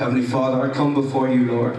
Heavenly Father, I come before you, Lord,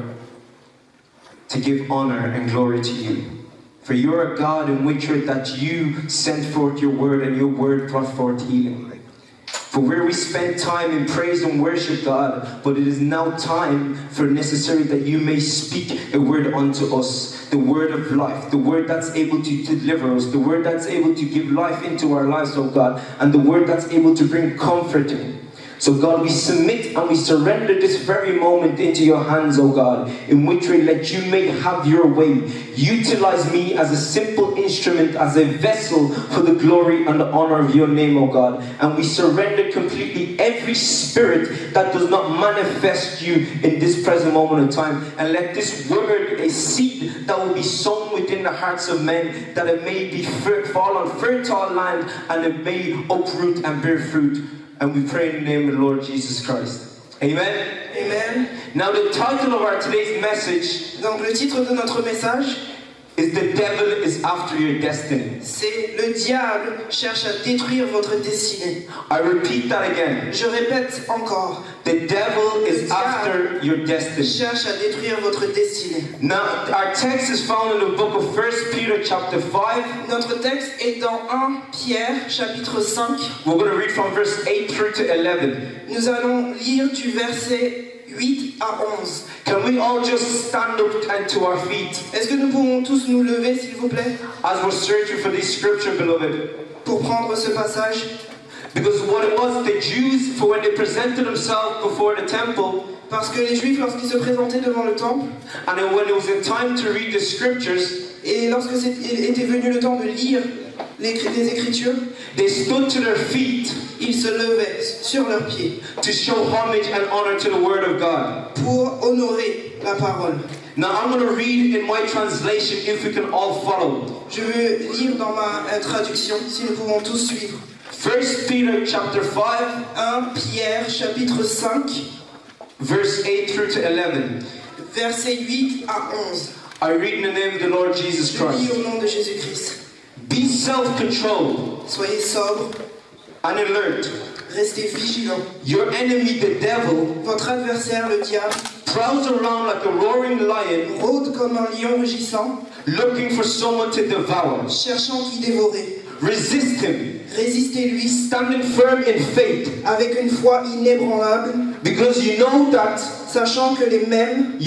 to give honor and glory to you. For you are a God in which that you sent forth your word, and your word brought forth healing. For where we spend time in praise and worship, God, but it is now time for necessary that you may speak a word unto us, the word of life, the word that's able to deliver us, the word that's able to give life into our lives, oh God, and the word that's able to bring comfort in. So God, we submit and we surrender this very moment into your hands, oh God, in which way let you may have your way. Utilize me as a simple instrument, as a vessel for the glory and the honor of your name, oh God. And we surrender completely every spirit that does not manifest you in this present moment of time. And let this word, a seed that will be sown within the hearts of men, that it may be fall on fertile land and it may uproot and bear fruit. And we pray in the name of the Lord Jesus Christ. Amen. Amen. Now the title of our today's message, donc le titre de notre message, is The Devil is After Your Destiny. C'est le diable cherche à détruire votre destinée. I repeat that again. Je répète encore. The devil is after your destiny. Cherche à détruire votre destinée. Now our text is found in the book of 1 Peter chapter 5. Notre texte est dans 1 Pierre chapitre 5. We're going to read from verse 8 through to 11. Nous allons lire du verset 8 à 11. Can we all just stand up and to our feet? Est-ce que nous pouvons tous nous lever, s'il vous plaît? As we're searching for this scripture, beloved. Pour prendre ce passage. Because what it was, the Jews, for when they presented themselves before the temple, parce que les Juifs, lorsqu'ils se présentaient devant le temple, and then when it was in time to read the scriptures, et lorsque était venu le temps de lire les Écritures, they stood to their feet, ils se levaient sur leurs pieds, to show homage and honor to the Word of God, pour honorer la parole. Now I'm going to read in my translation, if we can all follow. Je vais lire dans ma traduction, si nous pouvons tous suivre. 1 Peter chapter 5, 1 Pierre chapitre 5, verse 8 through to 11. Verset 8 à 11. I read in the name of the Lord Jesus Je lis Christ. au nom de Jésus-Christ. Be self-controlled Soyez sobres, and alert. restez vigilants. Your enemy, the devil, Votre adversaire, le diable, prowls around like a roaring lion, rôde comme un lion rugissant, looking for someone to devour. cherchant qui dévorer. Resist him, Résistez-lui, standing firm in faith, avec une foi inébranlable, because you know that sachant que les mêmes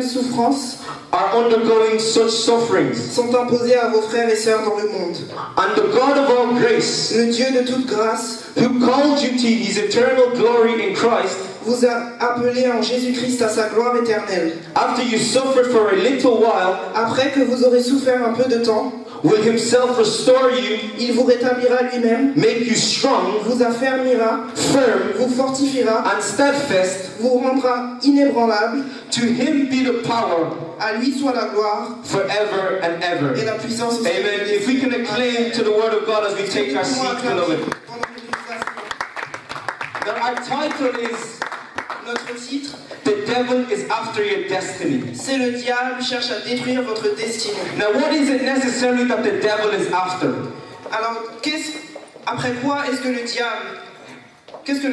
souffrances are undergoing such sufferings. sont imposées à vos frères et sœurs dans le monde. And the God of all grace, le Dieu de toute grâce, who called you to his eternal glory in Christ, vous a appelé en Jésus-Christ à sa gloire éternelle. After you suffered for a little while, après que vous aurez souffert un peu de temps, will himself restore you, il vous rétablira lui-même, make you strong, vous affermira, firm, vous fortifiera, and steadfast, vous rendra inébranlable. To him be the power, à lui soit la gloire, forever and ever. Et la puissance. Amen. If we can acclaim to the word of God as we take our seat, beloved. Now our title is, notre titre, The Devil is After Your Destiny. C'est le diable cherche à détruire votre destinée. Now what is it necessarily that the devil is after? Alors, après quoi est-ce que le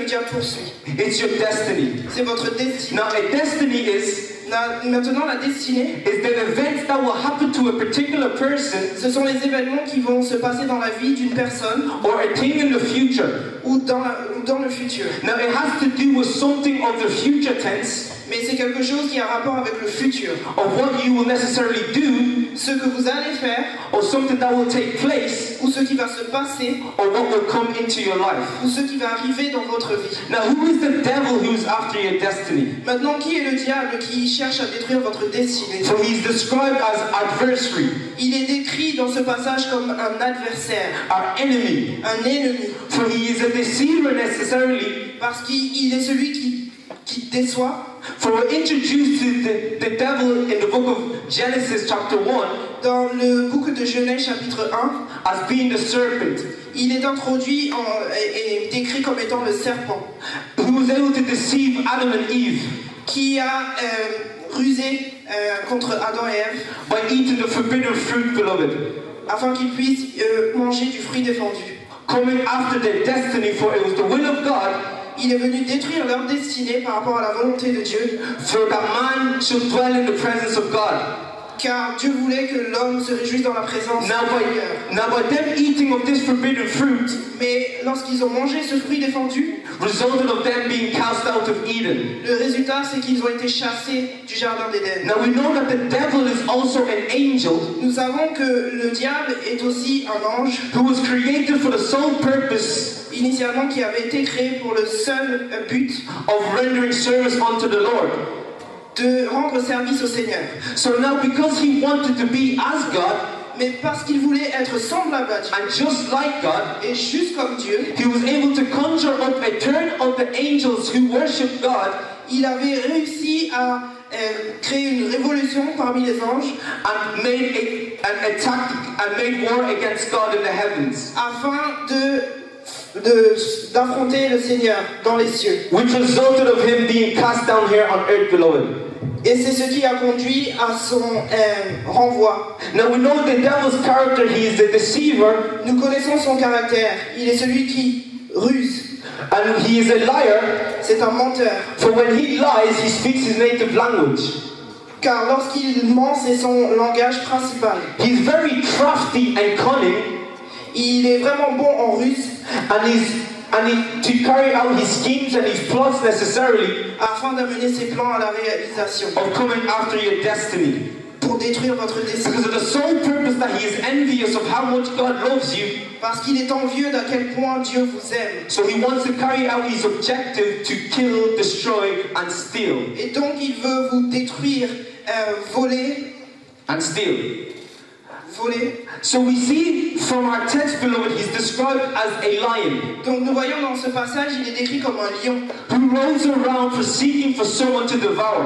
diable poursuit? It's your destiny. C'est votre destinée. Now a destiny is, maintenant la destinée, is the events that will happen to a particular person, ce sont les événements qui vont se passer dans la vie d'une personne, or a thing in the future, ou dans le futur. Now it has to do with something of the future tense, mais c'est quelque chose qui a rapport avec le futur, of what you will necessarily do, ce que vous allez faire, or something that will take place, ou ce qui va se passer, or what will come into your life, ou ce qui va arriver dans votre vie. Now who is the devil who is after your destiny? Maintenant, qui est le diable qui cherche à détruire votre destinée? So he's described as adversary. Il est décrit dans ce passage comme un adversaire, our enemy. Un ennemi. For he is a deceiver necessarily. Parce qu'il est celui qui déçoit. For we're introduced to the devil in the book of Genesis chapter 1. Dans le book de Genèse chapitre 1. As being the serpent. Il est introduit et décrit comme étant le serpent. Who was able to deceive Adam and Eve. Qui a rusé contre Adam et Ève. By eating the forbidden fruit, beloved. Afin qu'ils puissent manger du fruit défendu. Coming after their destiny, for it was the will of God. il est venu détruire leur destinée par rapport à la volonté de Dieu. For that man should dwell in the presence of God. Car Dieu voulait que l'homme se réjouisse dans la présence du Seigneur. Now by them eating of this forbidden fruit, Mais lorsqu'ils ont mangé ce fruit défendu, resulted of them being cast out of Eden. le résultat c'est qu'ils ont été chassés du jardin d'Éden. Now we know that the devil is also an angel Nous savons que le diable est aussi un ange, who was created for the sole purpose initialement qui avait été créé pour le seul but of rendering service unto the Lord. de rendre service au Seigneur. So now because he wanted to be as God Mais parce qu'il voulait être semblable à Dieu and just like God, et juste comme Dieu, he was able to conjure up a third of the angels who worship God il avait réussi à créer une révolution parmi les anges and made war against God in the heavens, afin d'affronter le Seigneur dans les cieux. which resulted of him being cast down here on earth, beloved. Et c'est ce qui a conduit à son renvoi. Now we know the devil's character. He is the deceiver Nous connaissons son caractère. Il est celui qui ruse. and he is a liar. C'est un menteur. For when he lies, he speaks his native language. Car lorsqu'il ment, c'est son langage principal. He's very crafty and cunning, Il est vraiment bon en ruse to carry out his schemes and his plots necessarily afin d'amener ses plans à la réalisation. of coming after your destiny. Pour détruire votre destinée. Because of the sole purpose that he is envious of how much God loves you. Parce qu'il est envieux d'à quel point Dieu vous aime. So he wants to carry out his objective to kill, destroy, and steal. Et donc il veut vous détruire, voler. So we see from our text, beloved, he's described as a lion Donc nous voyons dans ce passage, il est décrit comme un lion, who roams around for seeking for someone to devour.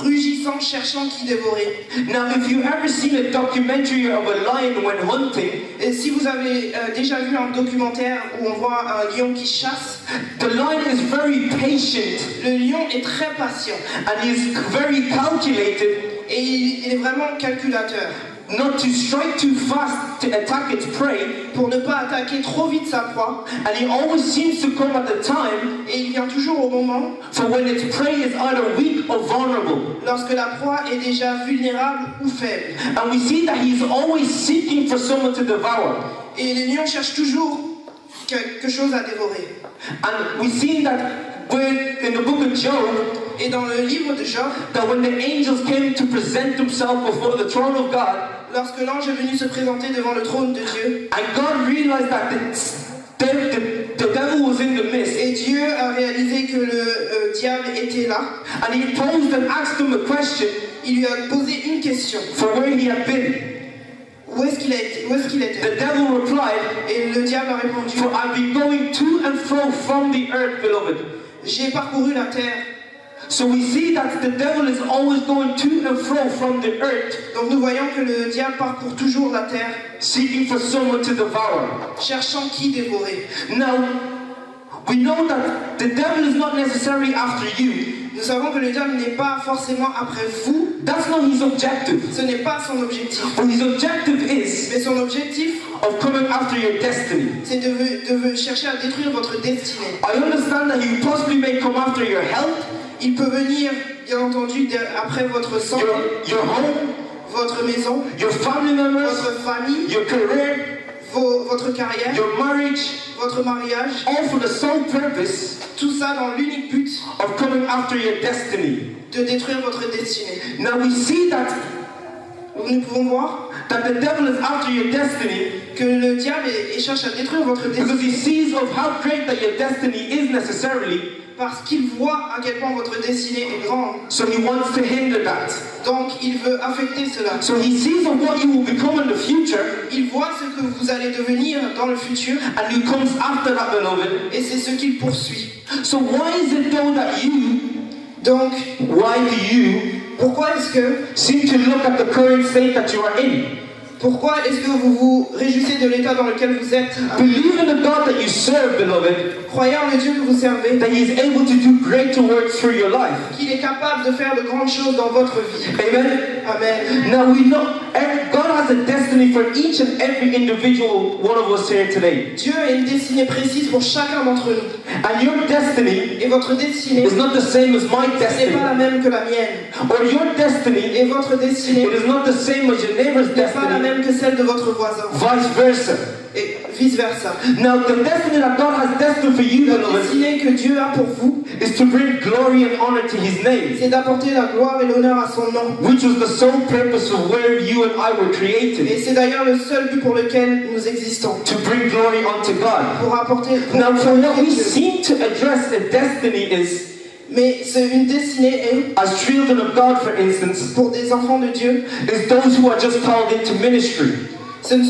rugissant, cherchant qui dévorer. Now, if you've ever seen a documentary of a lion when hunting, Et si vous avez déjà vu un documentaire où on voit un lion qui chasse, the lion is very patient le lion est très patient and is very calculated et il est vraiment calculateur not to strike too fast to attack its prey, pour ne pas attaquer trop vite sa proie. and he always seems to come at the time Et il vient toujours au moment for when its prey is either weak or vulnerable. lorsque la proie est déjà vulnérable ou faible. And we see that he's always seeking for someone to devour. Et les lions cherchent toujours quelque chose à dévorer. And we see that in the book of Job, Et dans le livre de Job, that when the angels came to present themselves before the throne of God, lorsque l'ange est venu se présenter devant le trône de Dieu, and God realized that the devil was in the midst, et Dieu a réalisé que le diable était là, and he posed and asked him a question il lui a posé une question. for where he had been. Où est-ce qu'il était? The devil replied, Et le diable a répondu, "For I've been going to and fro from the earth, beloved." j'ai parcouru la terre. So we see that the devil is always going to and fro from the earth, Donc nous voyons que le diable parcourt toujours la terre, seeking for someone to devour. cherchant qui dévorer. Now, we know that the devil is not necessarily after you. Nous savons que le diable n'est pas forcément après vous, That's not his objective. ce n'est pas son objectif. But his objective is Mais son objectif, of coming after your destiny. c'est de chercher à détruire votre destinée. I understand that he possibly may come after your health, Il peut venir, bien entendu, après votre santé, your home, votre maison, your family members, votre famille, your career, votre carrière, your marriage, votre mariage, all for the sole purpose tout ça dans l'unique but of coming after your destiny. de détruire votre destinée. Now we see that Nous pouvons voir the devil is after your destiny que le diable cherche à détruire votre because destinée he sees of how great that your destiny is necessarily, parce qu'il voit à quel point votre destinée est grande. so he wants to hinder that. Donc il veut affecter cela. So he sees of what you will become in the future, Il voit ce que vous allez devenir dans le futur and he comes after that, beloved. et c'est ce qu'il poursuit. So why is it though that Donc why do you pourquoi est-ce que seem to look at the current state that you are in? vous vous réjouissez de l'état dans lequel vous êtes? Believe in the God that you serve, beloved. Croyez en le Dieu que vous servez, that He is able to do greater works through your life. qu'il est capable de faire de grandes choses dans votre vie. Amen. Amen. Now we know God has a destiny for each and every individual one of us here today. Dieu a une destinée précise pour chacun d'entre nous. And your destiny Et votre destinée is not the same as my n'est destiny. pas la même que la mienne. Or your destiny, Et votre destinée it is not the same as your neighbor's n'est pas la destiny. même que celle de votre voisin. Vice versa. Et vice versa. Now the destiny that God has destined for you, La beloved, destinée que Dieu a pour vous, is to bring glory and honor to His name, c'est d'apporter la gloire et l'honneur à son nom. which was the sole purpose of where you and I were Et created, c'est d'ailleurs le seul but pour lequel nous existons. to bring glory unto God. Pour apporter... Now, for what we Dieu. seem to address a destiny is, Mais c'est une destinée est, as children of God, for instance, pour des enfants de Dieu, is those who are just called into ministry. ce ne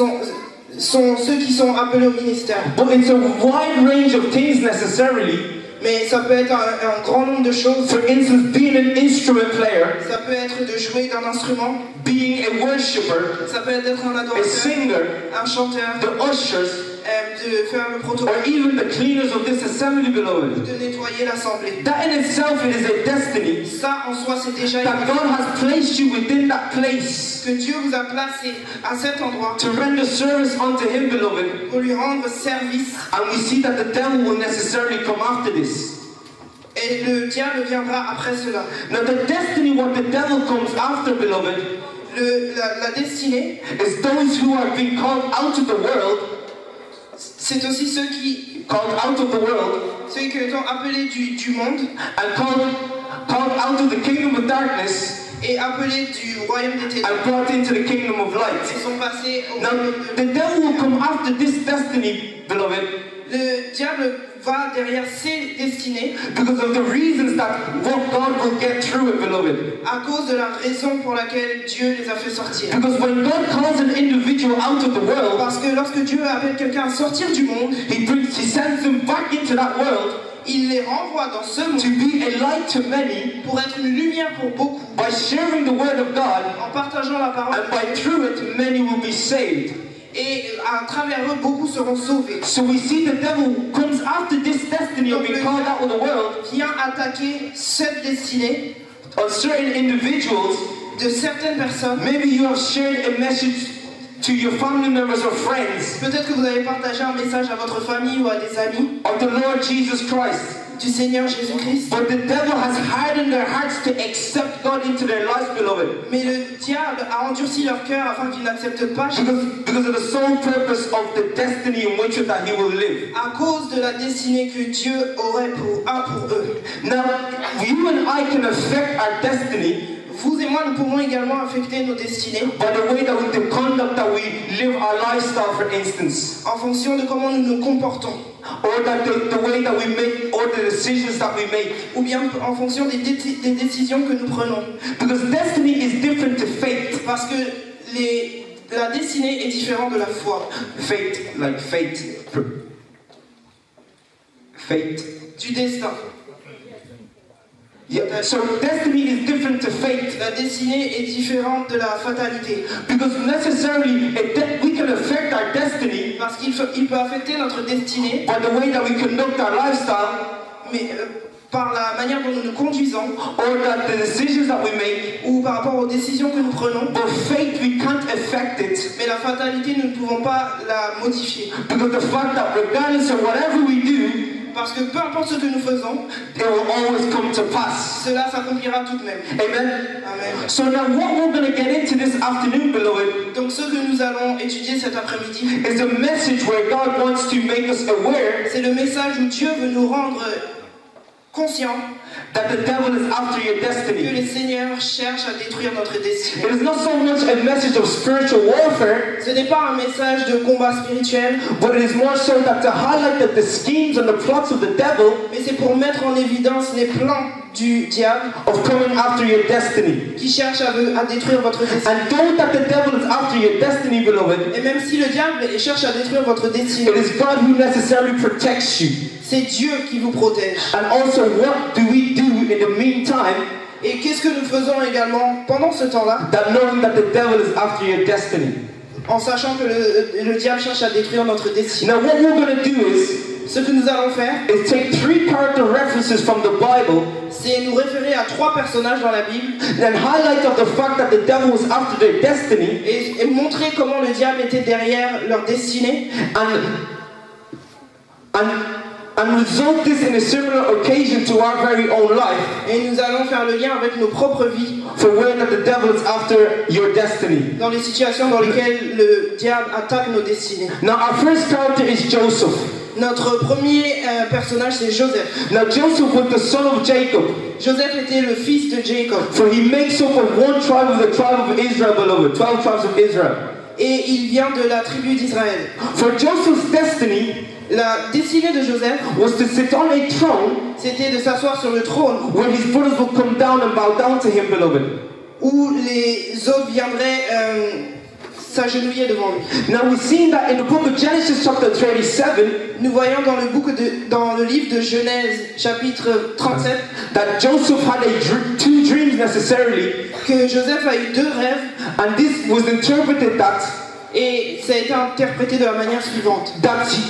sont ceux qui sont appelés au ministère. But it's a wide range of things necessarily. Mais ça peut être un grand nombre de choses. For instance, being an instrument player, Ça peut être de jouer d'un instrument. being a worshipper, Ça peut être d'être un a adorateur, singer, un chanteur, the ushers, de faire le protocole, or even the cleaners of this assembly, beloved. de nettoyer l'assemblée. That in itself it is a destiny Ça, en soi, c'est déjà that God has placed you within that place que Dieu vous a placé à cet endroit to render service unto Him, beloved. pour lui rendre service. And we see that the devil will necessarily come after this. Et le diable viendra après cela. Now the destiny, what the devil comes after, beloved, La destinée, is those who are being called out of the world, c'est aussi ceux qui sont appelés du monde and called out of the kingdom of darkness et appelés du royaume des ténèbres. and brought into the kingdom of Ils light. sont passés au Now royaume de... the devil will come after this destiny, beloved, Le diable va derrière ses destinées because of the reasons that what God will get through it, beloved. à cause de la raison pour laquelle Dieu les a fait sortir. Because when God calls an individual out of the world, Parce que lorsque Dieu appelle quelqu'un à sortir du monde, He sends them back into that world il les renvoie dans ce to monde be a light to many pour être une lumière pour beaucoup, by sharing the word of God, en partageant la parole. and by through it many will be saved. Et à travers eux, beaucoup seront sauvés. So we see the devil comes after this destiny of being called out of the world Vient attaquer cette destinée on certain individuals. de certaines personnes. Maybe you have shared a message to your family members or friends Peut-être que vous avez partagé un message à votre famille ou à des amis of the Lord Jesus Christ, du Seigneur Jésus-Christ. but the devil has hardened their hearts to accept God into their lives, beloved, Mais le diable a endurci leur cœur afin qu'ils n'acceptent pas Jésus because of the sole purpose of the destiny in which that He will live. à cause de la destinée que Dieu a pour eux. Now, you and I can affect our destiny Vous et moi, nous pouvons également affecter nos destinées by the way that the conduct that we live our lifestyle, for instance, en fonction de comment nous nous comportons, or that the way that we make, or the decisions that we make. ou bien en fonction des décisions que nous prenons. Because destiny is different to fate. Parce que la destinée est différente de la foi. Fate, like fate. Fate. Du destin. Yeah, so destiny is different to fate. La destinée est différente de la fatalité. Because necessarily, we can affect our destiny Parce qu'il peut affecter notre destinée, by the way that we conduct our lifestyle, mais par la manière dont nous nous conduisons, or that the decisions that we make. ou par rapport aux décisions que nous prenons. But fate, we can't affect it. Mais la fatalité, nous ne pouvons pas la modifier. Because the fact that regardless of whatever we do, Parce que peu importe ce que nous faisons, it will always come to pass. cela s'accomplira tout de même. Amen. Amen. So now what we're going to get into this afternoon, beloved, Donc ce que nous allons étudier cet après-midi, is a message where God wants to make us aware c'est le message où Dieu veut nous rendre conscients that the devil is after your que destiny. le Seigneur cherche à détruire notre destinée. It is not so much a message of spiritual warfare, Ce n'est pas un message de combat spirituel, but it is more so that to highlight that the schemes and the plots of the devil mais c'est pour mettre en évidence les plans du diable of coming after your destiny. qui cherche à détruire votre destinée. And though that the devil is after your destiny, beloved, Et même si le diable cherche à détruire votre destinée, it is God who necessarily protects you. c'est Dieu qui vous protège. And also, what do we do in the meantime, Et qu'est-ce que nous faisons également pendant ce temps-là, that knowing that the devil is after your destiny? en sachant que le diable cherche à détruire notre destinée? Now, what we're going to do is Ce que nous allons faire, is take 3 character references from the Bible c'est nous référer à 3 personnages dans la Bible and highlight of the fact that the devil was after their destiny et montrer comment le diable était derrière leur destinée and result this in a similar occasion to our very own life. et nous allons faire le lien avec nos propres vies For where that the devil is after your destiny. dans les situations dans lesquelles le diable attaque nos destinées. Now our first character is Joseph. Notre premier personnage c'est Joseph. Now Joseph was the son of Jacob. Joseph était le fils de Jacob. For he makes up of one tribe of the tribe of Israel, beloved. 12 tribes of Israel. Et il vient de la tribu d'Israël. For Joseph's destiny La destinée de Joseph, was to sit on a throne c'était de s'asseoir sur le trône where his brothers would come down and bow down to him, beloved. où les autres viendraient s'agenouiller devant lui. Now we've seen that in the book of Genesis chapter 37 Nous voyons dans le livre de Genèse chapitre 37 that Joseph had 2 dreams necessarily, que Joseph a eu 2 rêves and this was interpreted that et ça a été interprété de la manière suivante.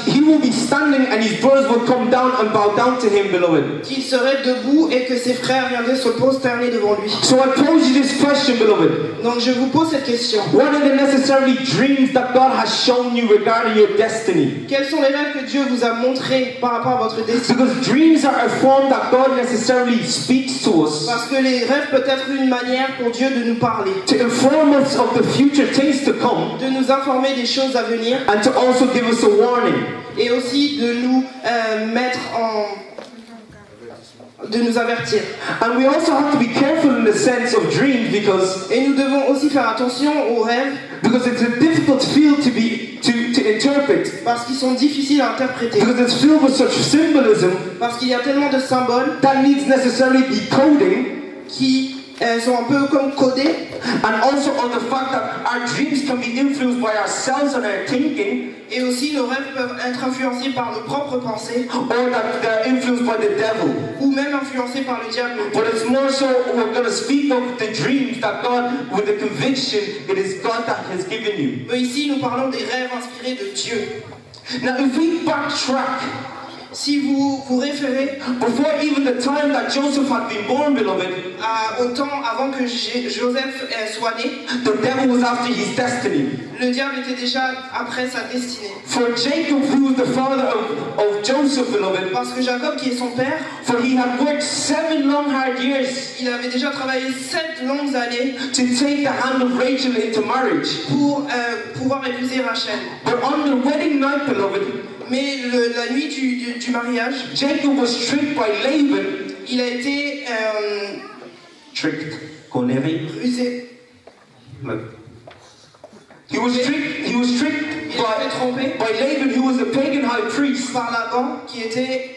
he will be standing and his brothers will come down and bow down to him, beloved. Qu'il serait debout et que ses frères viendraient se prosterner devant lui. So I pose you this question, beloved. Donc je vous pose cette question. What are the necessary dreams that God has shown you regarding your destiny? Quels sont les rêves que Dieu vous a montrés par rapport à votre destinée? Because dreams are a form that God necessarily speaks to us Parce que les rêves peuvent être une manière pour Dieu de nous parler, to inform us of the future things to come de nous informer des choses à venir and to also give us a warning. et aussi de nous de nous avertir. And we also have to be careful in the sense of dreams because Et nous devons aussi faire attention aux rêves it's a difficult field to interpret, parce qu'ils sont difficiles à interpréter, because it's filled with such symbolism parce qu'il y a tellement de symboles that needs necessarily decoding, qui sont un peu comme codés, and also on the fact that our dreams can be influenced by ourselves and our thinking, et aussi nos rêves peuvent être influencés par nos propres pensées or that they're influenced by the devil. ou même influencés par le diable. But it's more so we're going to speak of the dreams that God, with the conviction it is God that has given you. Mais ici nous parlons des rêves inspirés de Dieu. Now if we backtrack Si vous vous référez before even the time that Joseph had been born, beloved, au temps avant que Joseph soit né, the devil was after his destiny. le diable était déjà après sa destinée. For Jacob, who was the father of Joseph, beloved, Parce que Jacob, qui est son père, for he had worked 7 long hard years il avait déjà travaillé 7 longues années to take the hand of Rachel into marriage. pour pouvoir épouser Rachel. But on the wedding night, beloved, Mais la nuit du mariage, Jacob was tricked by Laban. il a été Tricked. Connerie. rusé. He was tricked Il a été trompé by Laban, who was a pagan high priest, par Laban, qui était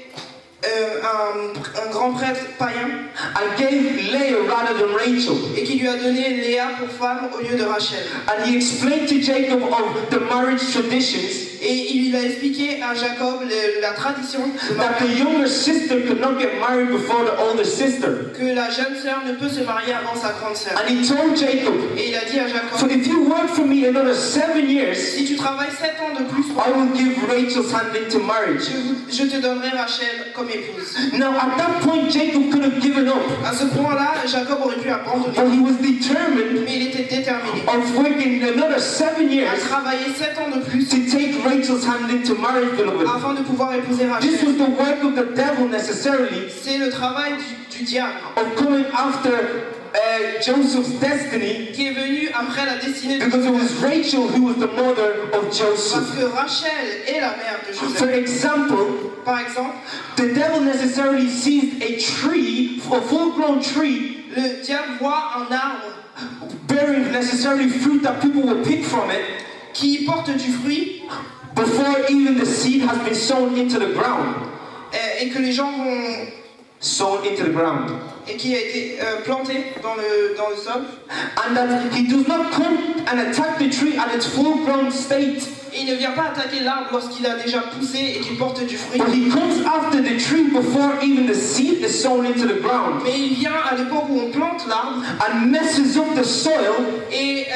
un grand prêtre païen, and gave Leah rather than Rachel. et qui lui a donné Léa pour femme au lieu de Rachel. And he explained to Jacob of the marriage traditions, Et il a expliqué à Jacob la tradition de that the mariage, younger sister could not get married before the older sister. que la jeune sœur ne peut se marier avant sa grande sœur. And he told Jacob, Et il a dit à so Jacob, if you work for me another 7 years, si tu travailles 7 ans de plus pour I moi, will give Rachel's hand into marriage. je te donnerai Rachel comme épouse. Now at that point Jacob could have given up, À ce point-là, Jacob aurait pu abandonner, but he was determined mais il était déterminé of working another 7 à years travailler 7 ans de plus to take Rachel's hand into marriage, beloved. afin de pouvoir épouser This Rachel. was the work of the devil necessarily, C'est le travail du diable of coming after Joseph's destiny, qui est venu après la destinée de because it was Rachel who was the mother of parce Joseph. que Rachel est la mère de For Joseph. example, Par exemple, the devil necessarily sees a tree, a full-grown tree, le diable voit un arbre bearing necessarily fruit that people will pick from it qui porte du fruit before even the seed has been sown into the ground. et que les gens vont Sown into the ground. et qui a été planté dans le sol. And that he does not come and attack the tree at its full-grown state. Et il ne vient pas attaquer l'arbre lorsqu'il a déjà poussé et qu'il porte du fruit. But he comes after the tree before even the seed is sown into the ground. Mais il vient à l'époque où on plante l'arbre And messes up the soil et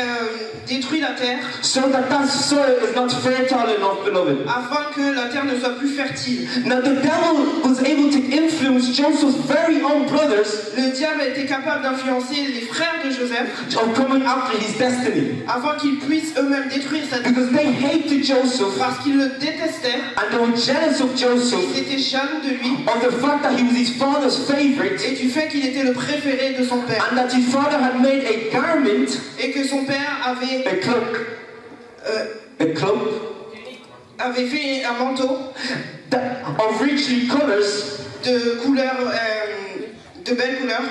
détruit la terre so that soil is not fertile enough, beloved. afin que la terre ne soit plus fertile. Now the devil was able to influence Joseph's very own brothers Le diable a été capable d'influencer les frères de Joseph of coming after his destiny. afin qu'ils puissent eux-mêmes détruire sa terre. Because they hated Joseph Parce qu'ils le détestaient, and they were jealous of Joseph, ils étaient jaloux de lui of the fact that he was his father's favorite, et du fait qu'il était le préféré de son père. and that his father had made a garment, Et que son père avait, a cloak, avait fait un manteau that, of richly colors. de couleurs, de belles couleurs.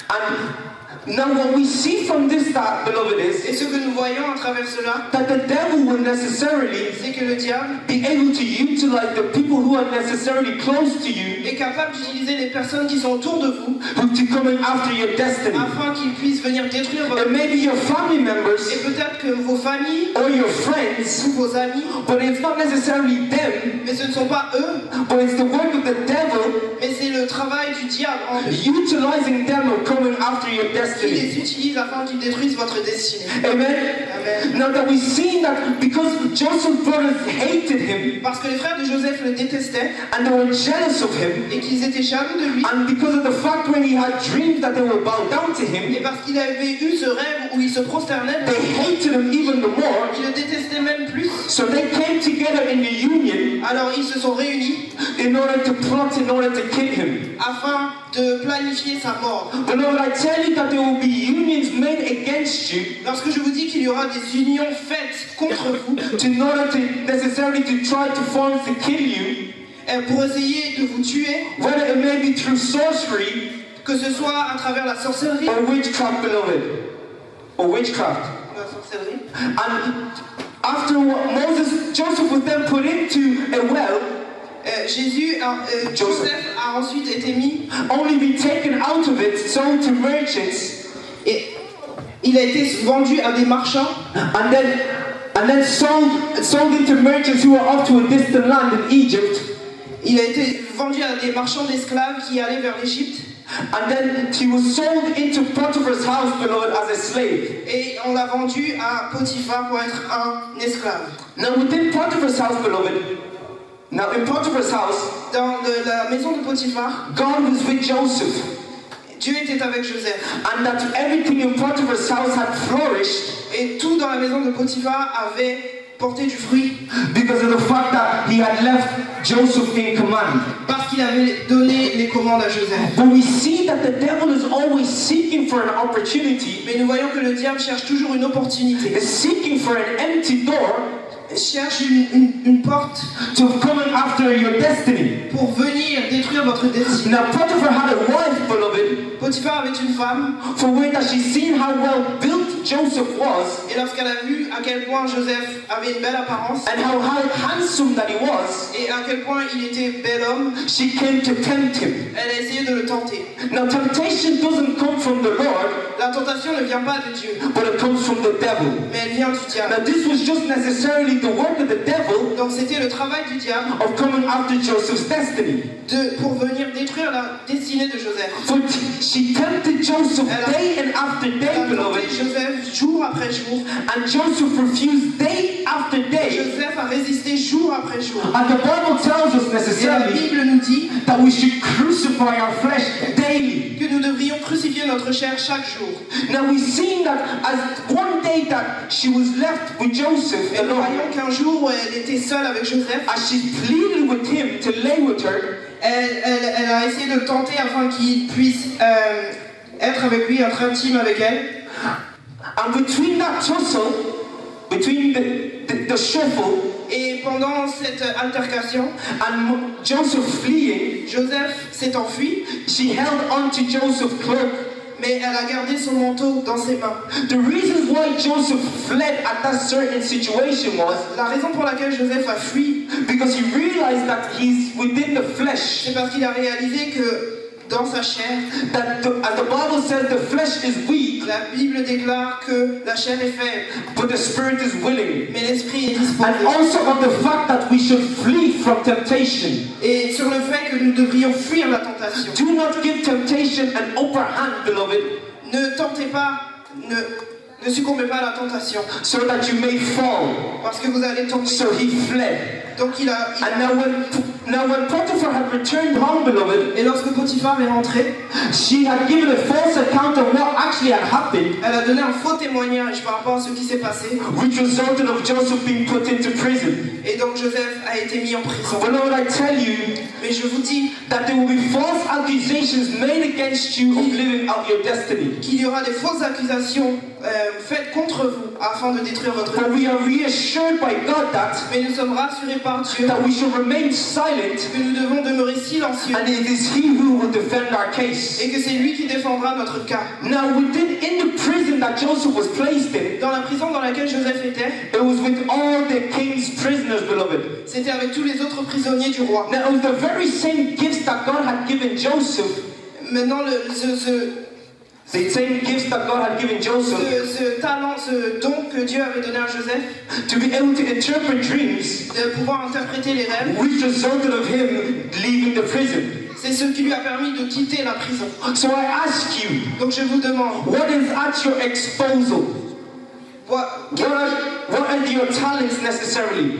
And now what we see from this, that, beloved, Et is ce que nous voyons à travers cela, that the devil will necessarily c'est que le diable be able to utilize the people who are necessarily close to you est capable d'utiliser les personnes qui sont autour de vous to coming after your destiny. afin qu'ils puissent venir détruire votre It may be your family members Et peut-être que vos familles or your friends, ou vos amis, but it's not necessarily them, mais ce ne sont pas eux, but it's the work of the devil mais c'est le travail du diable en eux utilizing them or coming after your qui destiny. les utilise afin qu'ils détruisent votre destinée. Amen. Amen. Now that we see that because Joseph's brothers hated him Parce que les frères de Joseph le détestaient and they were jealous of him, et qu'ils étaient jaloux de lui, and because of the fact when he had dreams that they would bow down to et him, parce qu'il avait eu ce rêve où il se prosternait, they hated him even the more. ils le détestaient même plus. So they came together in the union Alors ils se sont réunis in order to plot, in order to kill him. afin de planifier sa mort. But Lord, I tell you that there will be unions made against you Lorsque je vous dis qu'il y aura des unions faites contre vous, in order to necessarily to try to form to kill you, pour essayer de vous tuer, whether it may be through sorcery que ce soit à travers la sorcellerie, or witchcraft, beloved, or witchcraft. la sorcellerie. And after what Joseph was then put into a well, Joseph a ensuite été mis only be taken out of it, sold to merchants, et il a été vendu à des marchands and then sold into merchants who were off to a distant land in Egypt. Il a été vendu à des marchands d'esclaves qui allaient vers l'Égypte. And then he was sold into Potiphar's house, beloved, as a slave. Et on l'a vendu à Potiphar pour être un esclave. Now within Potiphar's house, beloved, now in Potiphar's house, Dans la maison de Potiphar, God was with Joseph. Dieu était avec Joseph. And that everything in Potiphar's house had flourished Et tout dans la maison de Potiphar avait porté du fruit because of the fact that he had left Joseph in command. parce qu'il avait donné les commandes à Joseph. But we see that the devil is always seeking for an opportunity, Mais nous voyons que le diable cherche toujours une opportunité. is seeking for an empty door Cherche une porte to come after your destiny. pour venir détruire votre destinée. Now Potiphar had a wife, beloved, Potiphar avait une femme for when that she seen how well built Joseph was et lorsqu'elle a vu à quel point Joseph avait une belle apparence and how handsome that he was, et à quel point il était bel homme, she came to tempt him. elle a essayé de le tenter. Now temptation doesn't come from the Lord, La tentation ne vient pas de Dieu, but it comes from the devil. mais elle vient du diable. Now this was just necessarily the work of the devil Donc c'était le travail du diable of coming after Joseph's destiny. pour venir détruire la destinée de Joseph. For she tempted Joseph day and after Elle day, a tenté beloved, Joseph jour après jour. and Joseph refused day after day. Joseph a résisté jour après jour. And the Bible tells us Et la necessarily Bible nous dit that we should crucify our flesh daily. que nous devrions crucifier notre chair chaque jour. Now we see that as one day that she was left with Joseph Et nous alone, voyons qu'un jour où elle était seule avec Joseph, as she pleaded with him to lay with her, elle a essayé de le tenter afin qu'il puisse être avec lui, être intime avec elle. and between that tussle, between the shuffle, Et pendant cette altercation, and Joseph fleeing, Joseph s'est enfui, she held on to Joseph's cloak. mais elle a gardé son manteau dans ses mains. The reason why Joseph fled at that certain situation was La raison pour laquelle Joseph a fui, because he realized that he's within the flesh. c'est parce qu'il a réalisé que dans sa chair. That as the Bible says, the flesh is weak, La Bible déclare que la chair est faible, but the spirit is willing. mais l'esprit est And disposé. also on the fact that we should flee from temptation. Et sur le fait que nous devrions fuir la tentation. Do not give temptation an upper hand, beloved, Ne tentez pas, ne succombez pas à la tentation, so that you may fall. parce que vous allez tomber. So he fled. Donc And now when Potiphar had returned home, beloved, et lorsque Potiphar est rentré, she had given a false account of what actually had happened, elle a donné un faux témoignage par rapport à ce qui s'est passé. which resulted of Joseph being put into prison. Et donc Joseph a été mis en prison. But Lord, I tell you Mais je vous dis that there will be false accusations made against you of living out your destiny. qu'il y aura des fausses accusations faites contre vous afin de détruire votre But vie. we are reassured by God that Mais nous sommes rassurés par Dieu we should remain silent, que nous devons demeurer silencieux and it is He who will defend our case. et que c'est lui qui défendra notre cas. Now, in the prison that Joseph was placed in, Dans la prison dans laquelle Joseph était, it was with all the king's prisoners, beloved. c'était avec tous les autres prisonniers du roi. Now, it was the very same gifts that God had given Joseph, Maintenant, the same gifts that God had given Joseph, ce talent, ce don que Dieu avait donné à Joseph, to be able to interpret dreams, de pouvoir interpréter les rêves, which resulted of him leaving the prison. c'est ce qui lui a permis de quitter la prison. So I ask you, Donc je vous demande, what is at your disposal? What are your talents necessarily?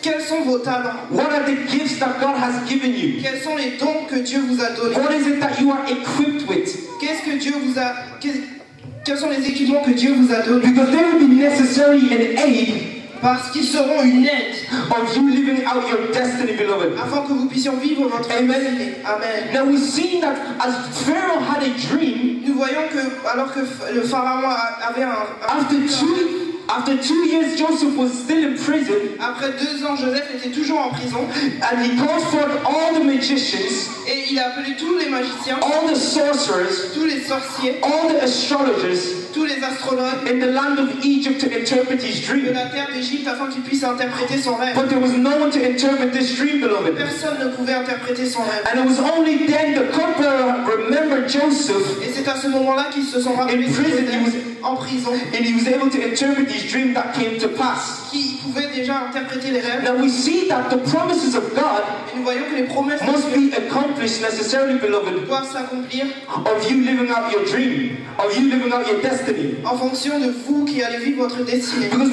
quels sont vos talents? What are the gifts that God has given you? Quels sont les dons que Dieu vous a donnés? What is it that you are equipped with? Qu'est-ce que Dieu vous a... Quels sont les équipements que Dieu vous a donnés? Because they will be necessary in aid Parce qu'ils seront une aide of you living out your destiny, beloved. afin que vous puissiez vivre votre destinée. Amen. Now we see that as Pharaoh had a dream, Nous voyons que alors que le pharaon avait after 2 years Joseph was still in prison, après 2 ans, Joseph était toujours en prison and he called forth all the magicians, et il a appelé tous les magiciens, all the sorcerers, tous les sorciers, all the astrologers tous les astrologues in the land of Egypt to interpret his de dream. la terre d'Égypte afin qu'ils puissent interpréter son rêve. But there was no one to interpret this dream, beloved. Personne ne pouvait interpréter son rêve. And it was only then the cupbearer remembered Joseph, Et c'est à ce moment-là qu'ils se sont rappelés In prison, en prison, and he was able to interpret his dream that came to pass. qui pouvaient déjà interpréter les rêves. Now we see that the promises of God Et nous voyons que les promesses de must Dieu be accomplished necessarily, beloved, doivent s'accomplir of you living out your dream, of you living out your destiny. en fonction de vous qui allez vivre votre destinée. Because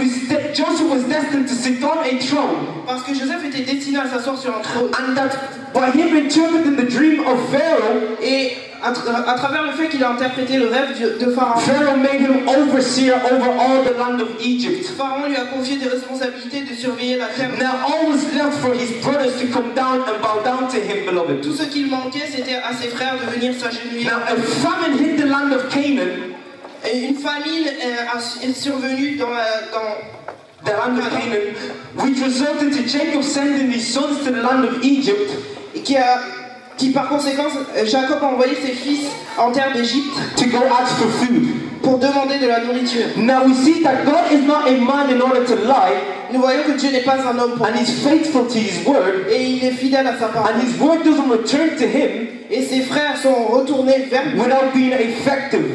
Joseph was destined to sit on a throne, Parce que Joseph était destiné à s'asseoir sur un trône. and that by him interpreting the dream of Pharaoh, Et à travers le fait qu'il a interprété le rêve de Pharaon, Pharaoh made him overseer over all the land of Egypt. Pharaon lui a confié des responsabilités de surveiller la terre. Now all was left for his brothers to come down and bow down to him, beloved. Tout ce qu'il manquait, c'était à ses frères de venir s'agenouiller. Now a famine hit the land of Canaan, Et une famine est survenue dans the land of Canaan, which resulted to Jacob sending his sons to the land of Egypt, et qui par conséquent, Jacob a envoyé ses fils en terre d'Égypte to go ask for food. pour demander de la nourriture. Now we see that God is not a man in order to lie, Nous voyons que Dieu n'est pas un homme pour and he's faithful to his word, et il est fidèle à sa parole. and his word doesn't return to him Et ses frères sont retournés vers lui. without being effective.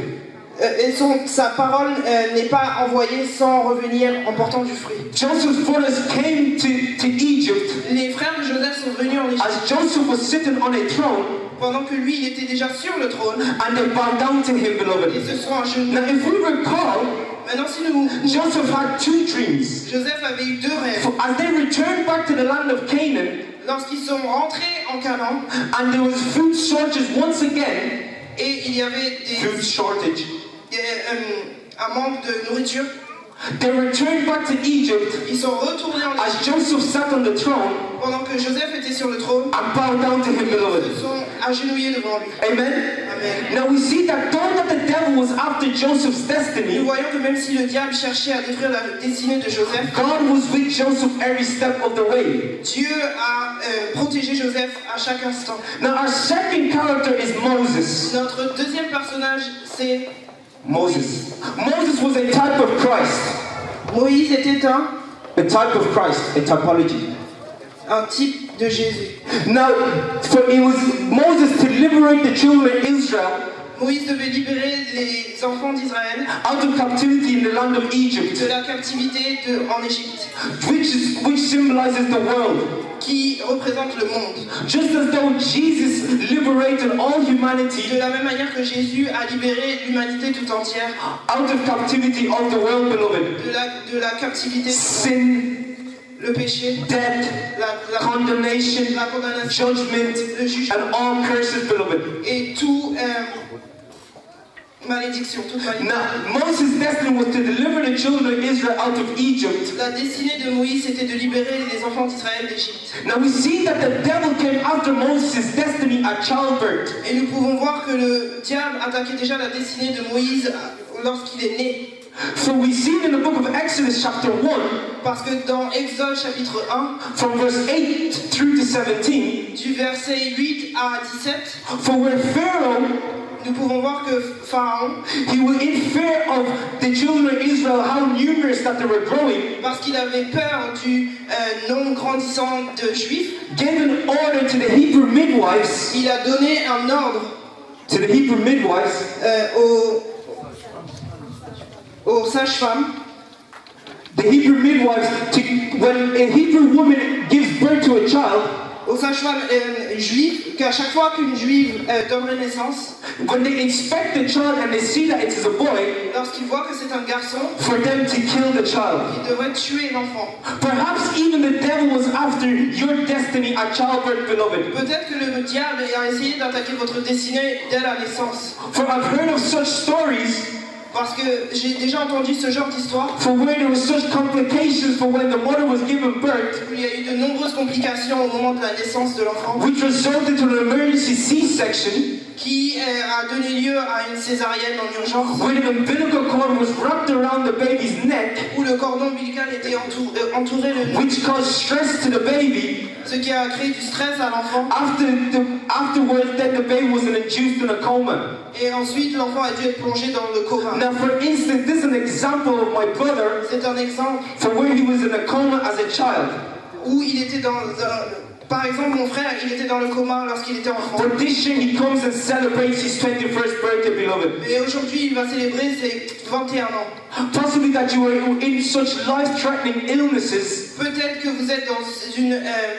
Et sa parole n'est pas envoyée sans revenir en portant du fruit. Joseph's brothers came to Egypt Les frères de Joseph sont venus en Égypte as Joseph was sitting on a throne, pendant que lui il était déjà sur le trône and they bowed down to him, et beloved. se sont agenouillés. Now if we recall, Maintenant si nous Joseph had 2 dreams. Joseph avait eu 2 rêves. So as they returned back to the land of Canaan, Lorsqu'ils sont rentrés en Canaan and there was food shortage once again, et il y avait food shortage, un manque de nourriture, they returned back to Egypt ils sont retournés en as Égypte Joseph sat on the throne pendant que Joseph était sur le trône. and bowed down to him, Ils beloved. se sont agenouillés devant lui. Amen. Amen. Now we see that though that the devil was after Joseph's Nous destiny, voyons que même si le diable cherchait à détruire la destinée de Joseph, God was with Joseph every step of the way. Dieu a protégé Joseph à chaque instant. Now our second character is Moses. Notre deuxième personnage, c'est Moses. Moses was a type of Christ. Moïse était A type of Christ, a typology. un type de Jésus. Now, for it was Moses to liberate the children of Israel Moïse devait libérer les enfants d'Israël out of captivity in the land of Egypt, de la captivité en Égypte, which symbolizes the world. qui représente le monde. Just as though Jesus liberated all humanity De la même manière que Jésus a libéré l'humanité tout entière out of captivity of the world, beloved. de la captivité, Sin, le péché, death, la condemnation, condamnation, judgment, le jugement and all curses, beloved. et tout malédiction, toute malédiction. Now, Moses' destiny was to deliver the children of Israel out of Egypt. La destinée de Moïse c'était de libérer les enfants d'Israël d'Égypte. Now we see that the devil came after Moses' destiny at childbirth. Et nous pouvons voir que le diable attaquait déjà la destinée de Moïse lorsqu'il est né. So we see in the book of Exodus chapter 1, Parce que dans Exode chapitre 1, from verse 8 through to 17, du verset 8 à 17, for where Pharaoh, nous pouvons voir que Pharaon, he was in fear of the children of Israel, how numerous that they were growing, parce qu'il avait peur du nombre grandissant de Juifs, gave an order to the Hebrew midwives, il a donné un ordre aux sages-femmes, the Hebrew midwives, to, when a Hebrew woman gives birth to a child, aux sages-femmes juives, qu'à chaque fois qu'une juive donnerait naissance, when they inspect the child and they see that it is a boy, lorsqu'ils voient que c'est un garçon, for them to kill the child. ils devraient tuer l'enfant. Perhaps even the devil was after your destiny at childbirth, beloved. Peut-être que le diable a essayé d'attaquer votre destinée dès la naissance. For I've heard of such stories, Parce que j'ai déjà entendu ce genre d'histoire. for where there was such complications for when the mother was given birth, Il y a eu de nombreuses complications au moment de la naissance de l'enfant, which resulted in an emergency C-section, qui a donné lieu à une césarienne en urgence, where the umbilical cord was wrapped around the baby's neck, où le cordon ombilical était entouré le nez, which caused stress to the baby. ce qui a créé du stress à l'enfant. Afterwards, then the baby was induced in a coma. Et ensuite, l'enfant a dû être plongé dans le coma. Now, for instance, this is an example of my brother, C'est un exemple for where he was in a coma as a child. où il était par exemple, mon frère, il était dans le coma lorsqu'il était enfant. But this year he comes and celebrates his 21st birthday, beloved. Et aujourd'hui, il va célébrer ses 21 ans. Possibly that you were in such life-threatening illnesses, Peut-être que vous êtes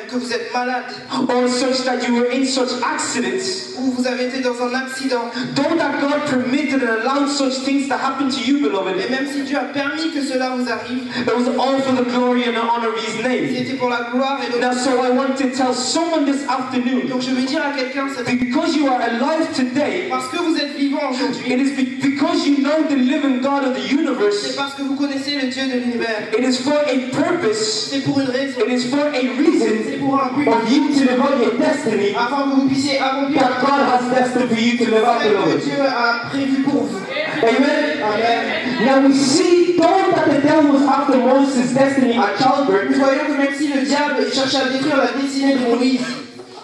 que vous êtes malade, or such that you were in such accidents. ou vous avez été dans un accident. Though that God permitted and allowed such things to happen to you, beloved, Et même si Dieu a permis que cela vous arrive, it was all for the glory and the honor of His name. c'était pour la gloire et Now, l'honneur. so I want to tell someone this afternoon, Donc je veux dire à quelqu'un, because you are alive today, parce que vous êtes vivant aujourd'hui, it is because you know the living God of the c'est universe. parce que vous connaissez le Dieu de l'univers. It is for a purpose. C'est pour une raison. It is for a reason C'est pour un but. for you to live out your destiny Afin que vous puissiez accomplir that God has destined for you to live out, ce que beloved. Dieu a prévu pour vous. Amen. Amen. Now we see, though that the devil was after Moses' destiny at childbirth, Nous voyons que même si le diable cherchait à détruire la destinée de Moïse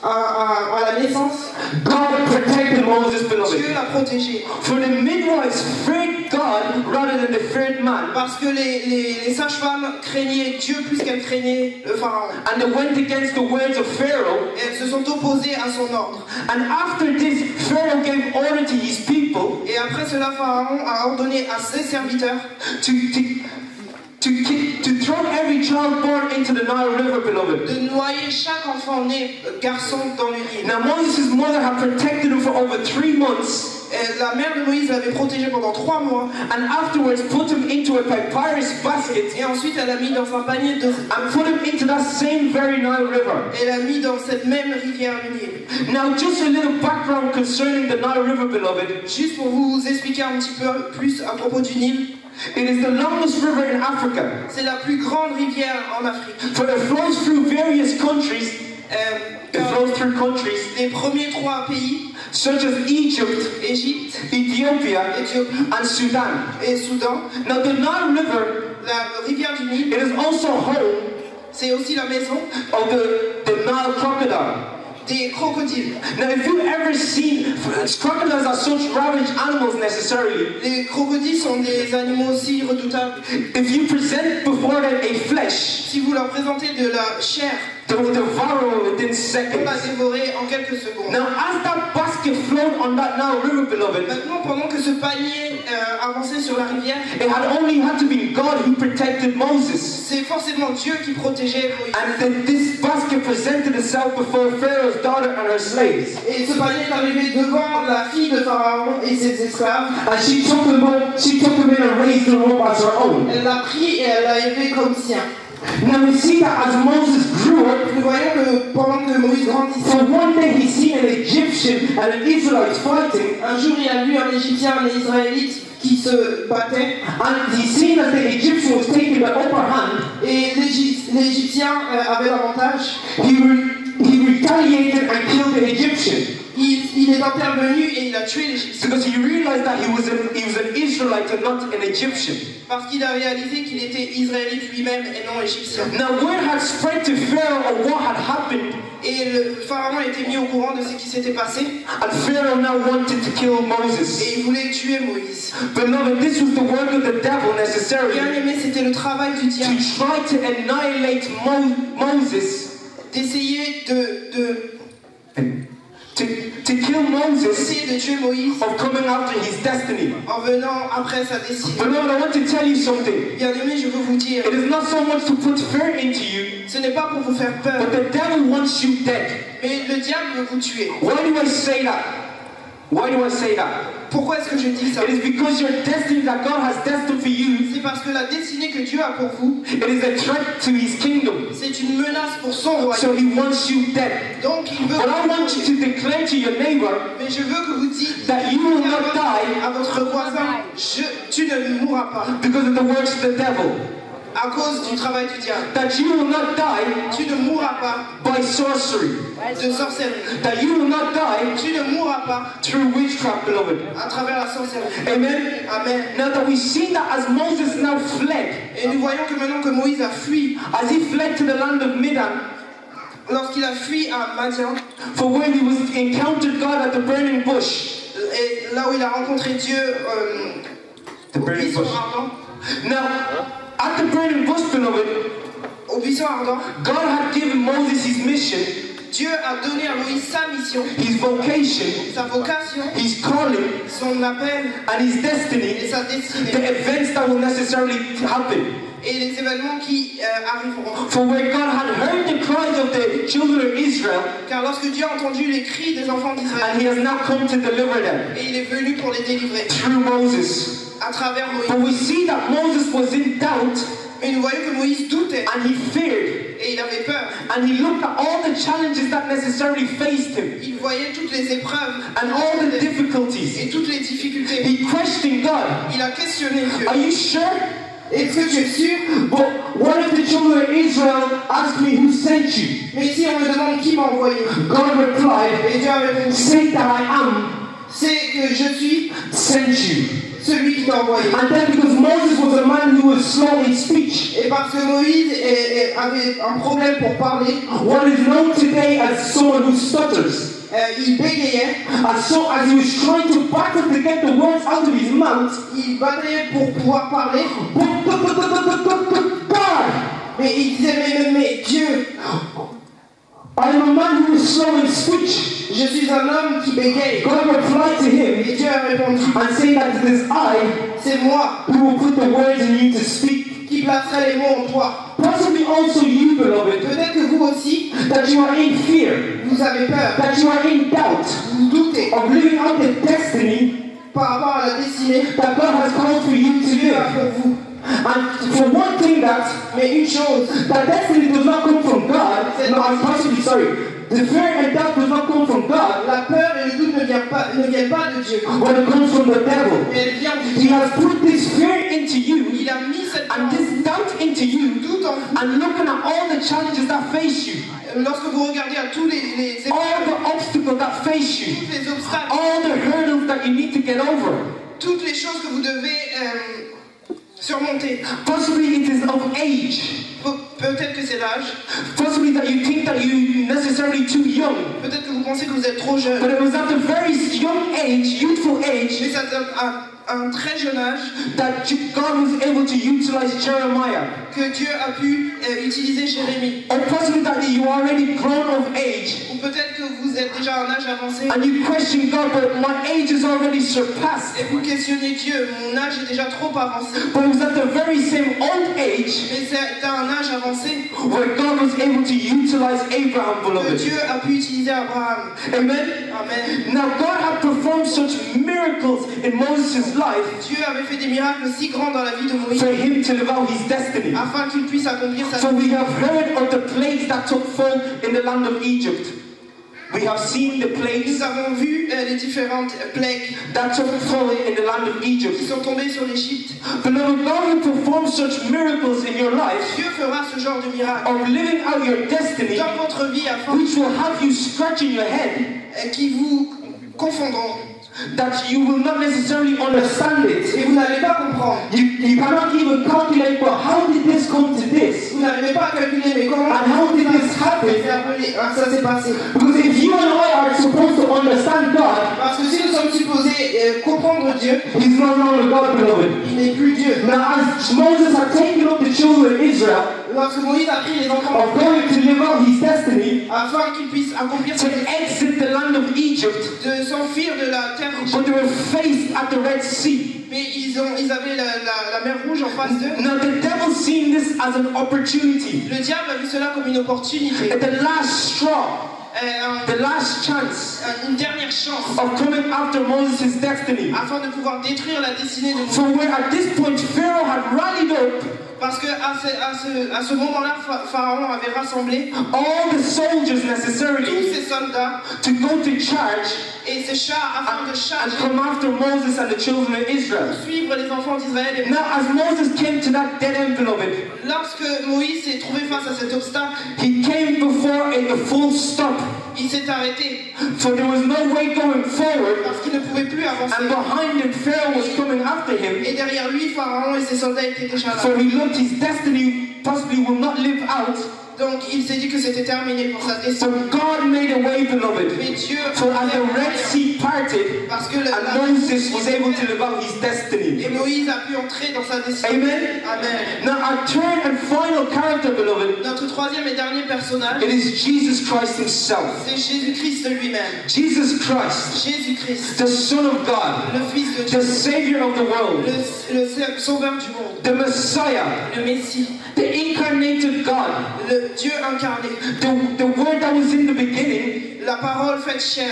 à la naissance, God protected Moses, Dieu beloved. l'a protégé. For the midwives feared God rather than they feared man, Parce que les sages-femmes craignaient Dieu plus qu'elles craignaient le pharaon. and they went against the words of Pharaoh. Et elles se sont opposées à son ordre. And after this, Pharaoh gave order to his people Et après cela, Pharaon a ordonné à ses serviteurs to throw every child born into the Nile River, beloved. de noyer chaque enfant né garçon dans le Nil. Now Moses' mother had protected him for over 3 months, Et la mère de Moïse l'avait protégé pendant 3 mois. and afterwards put him into a papyrus basket Et ensuite, elle a mis dans un panier de... and put him into that same very Nile River. Elle a mis dans cette même rivière du Nil. Now, just a little background concerning the Nile River, beloved. Juste pour vous expliquer un petit peu plus à propos du Nil. It is the longest river in Africa, C'est la plus grande rivière en Afrique. for it flows through various countries. It flows through countries Les premiers 3 pays, such as Egypt, Égypte, Ethiopia, Éthiopie and Sudan. et Soudan. Now, the Nile River, La rivière du Nil, it is also home c'est aussi la maison of the Nile crocodile. des crocodiles. Now, if you've ever seen Crocodiles are such ravaged animals necessarily. Les crocodiles sont des animaux aussi redoutables. If you present before them a flesh, Si vous leur présentez de la chair, they will devour it within on seconds. la dévorer en quelques secondes. Now, as that basket flowed on that Nile River, beloved, Maintenant, pendant que ce panier avançait sur la rivière, it had only had to be God who protected Moses. c'est forcément Dieu qui protégeait Moïse. And then this basket presented itself before Pharaoh's daughter and her slaves. Et ce panier est arrivé devant la fille de Pharaon et ses esclaves. And she took him in and raised him up as her own. Elle l'a pris et elle l'a élevé comme sien. Now we see that as Moses grew up, Nous voyons que pendant que Moïse grandissait, for one day he seen an Egyptian and an Israelite fighting, un jour il a vu un Égyptien et un Israélite qui se battaient. and he seen that the Egyptian was taking the upper hand. Et l'Égyptien avait l'avantage. He retaliated and killed the Egyptian Il est intervenu et il a tué l'Égyptien. because he realized that he was an Israelite and not an Egyptian. Parce qu'il a réalisé qu'il était israélite lui-même et non égyptien. Now word had spread to Pharaoh of what had happened, Et le Pharaon a été mis au courant de ce qui s'était passé. and Pharaoh now wanted to kill Moses. Et il voulait tuer Moïse. Beloved, this was the work of the devil necessarily Bien aimé, c'était le travail du to diable. try to annihilate Moses, D'essayer to kill Moses d'essayer de tuer Moïse of coming after his destiny. en venant après sa destinée. Beloved, I want to tell you something. Bien aimé, je veux vous dire, It is not so much to put fear into you, ce n'est pas pour vous faire peur, but the devil wants you dead. mais le diable veut vous tuer. Why do I say that? Why do I say that? Pourquoi est-ce que je dis ça? It is because your destiny that God has destined for you, C'est parce que la destinée que Dieu a pour vous, it is a threat to his kingdom. c'est une menace pour son royaume. So he wants you dead. Donc il veut But I que want you to declare to your neighbor mais je veux que vous dites that you will not die à votre voisin, tu ne mourras pas because of the works of the devil. à cause du travail du diable. That you will not die Tu ne mourras pas by sorcery. de sorcellerie. That you will not die Tu ne mourras pas through witchcraft, beloved. à travers la sorcellerie. Amen. Amen. Now that we see that as Moses now fled, Et nous voyons que maintenant que Moïse a fui, as he fled to the land of Midian, lorsqu'il a fui à Madian, for where he encountered God at the burning bush. et là où il a rencontré Dieu The au burning buisson bush. ardent, Now, at the burning bush, beloved, au buisson ardent, God had given Moses his mission, Dieu a donné à Moïse sa mission, his vocation, sa vocation, his calling, son appel and his et destiny, sa the destinée, events that will necessarily happen. et les événements qui arriveront. For where God had heard the cries of the children of Israel, Car lorsque Dieu a entendu les cris des enfants d'Israël, and he has now come to deliver them et il est venu pour les délivrer through Moses. à travers Moïse. But we see that Moses was in doubt, Mais nous voyons que Moïse doutait and he feared, et il avait peur. and he looked at all the challenges that necessarily faced him, Il voyait toutes les épreuves and all the difficulties. et toutes les difficultés. He questioned God. Il a questionné Dieu. Are you sure? Est-ce que tu es sûr? But what if the children of Israel ask me who sent you? Mais si on me demande qui m'a envoyé, God replied, et Dieu a répondu, say that I am c'est que je suis sent you. celui qui t'a envoyé. And then because Moses was a man who was slow in speech, Et parce que Moïse avait un problème pour parler, what is known today as someone who stutters, il bégayait, as he was trying to battle to get the words out of his mouth, il bataillait pour pouvoir parler, God, mais il disait mais Dieu, I am a man who is slow in speech. je suis un homme qui bégaye. God replied to him Et Dieu a répondu, and saying that it is I c'est moi who will put the words in you to speak. qui placerai les mots en toi. Possibly also you, beloved, Peut-être que vous aussi, that you are in fear, vous avez peur, that you are in doubt vous doutez of living out the destiny par rapport à la destinée that God has called for you to que Dieu a live. pour vous. And for one thing Mais une chose, that destiny does not come from God, no, I'm possibly sorry, the fear and doubt does not come from God, la peur et le doute ne viennent pas de Dieu, but it comes from the devil. mais elle vient du He diable. has put this fear into you Il a mis cette and this doubt into you, doute en vous. and looking at all the challenges that face you, Lorsque vous regardez à tous les all the obstacles that face you, tous les obstacles, all the hurdles that you need to get over. toutes les choses que vous devez surmonter. Possibly it is of age. Peut-être que c'est l'âge, Possibly that you think that you're necessarily too young. peut-être que vous pensez que vous êtes trop jeune, But it was at a very young un très jeune âge, that God was able to utilize Jeremiah. que Dieu a pu utiliser Jérémie. Or possibly that you are already grown of age Ou peut-être que vous êtes déjà à un âge avancé and you question God, but my age is already surpassed. et vous questionnez Dieu, mon âge est déjà trop avancé. But it was at the very same old age Mais c'est à un âge avancé where God was able to utilize Abraham, que beloved. Dieu a pu utiliser Abraham. Amen. Amen. Now God had performed such miracles in Moses' life Dieu avait fait des miracles si grands dans la vie de Moïse for him to live out his destiny. afin qu'il puisse accomplir sa So we have heard of the plagues that took fall in the land of Egypt. We have seen the plagues Nous avons vu les différentes plaies that took fall in the land of qui Egypt. sont tombées sur l'Égypte. Beloved, God will perform such miracles in your life Dieu fera ce genre de miracle of living out your destiny, dans votre vie afin which will have you scratching your head, qui vous confondront that you will not necessarily understand et it. vous n'allez pas comprendre. You cannot even calculate, but how did this come to this? Vous n'arrivez pas à calculer, mais comment And how did this happen? ça s'est passé? Because if you and I are supposed to understand God, Parce que si nous sommes supposés comprendre Dieu, He's no longer God, beloved. il n'est plus Dieu. Now, as Moses had taken up the children of Israel Lorsque Moïse a pris les enfants of going to live out his destiny, afin qu'ils puissent accomplir to exit the land of Egypt, de s'enfuir de la terre d'Égypte, but they were faced at the Red Sea. mais ils avaient la mer Rouge en face d'eux. Now, the devil seen this as an opportunity, Le diable a vu cela comme une opportunité, the last straw, the last chance une dernière chance of coming after Moses' destiny. afin de pouvoir détruire la destinée de Moïse. For where at this point Pharaoh had rallied up Parce que à ce moment-là, Pharaon avait rassemblé all the soldiers tous necessarily ses soldats to go to charge et ses chars afin de and charger come after Moses and the children of pour Israel. suivre les enfants d'Israël. Et Now, as Moses came to that dead end, beloved, lorsque Moïse s'est trouvé face à cet obstacle, he came before a full stop. il s'est arrêté So there was no way going forward, parce qu'il ne pouvait plus avancer. and behind him Pharaoh was coming after him. Et derrière lui, Pharaon et ses soldats étaient déjà là. So he looked, his destiny possibly will not live out. Donc il s'est dit que c'était terminé pour sa destinée. So God made a way, beloved. Mais Dieu So as the Red Sea parted, parce que and Moses was able to live out his destiny. et Moïse a pu entrer dans sa destinée. Amen. Amen. Now our third and final character, beloved, Notre troisième et dernier personnage, it is Jesus Christ himself. c'est Jésus-Christ lui-même. Jesus Christ, Jésus-Christ, the Son of God, le Fils de Dieu, the Savior of the world, le Sauveur du monde, the Messiah, le Messie, the incarnated God, le Dieu incarné, the Word that was in the beginning, la parole faite chair,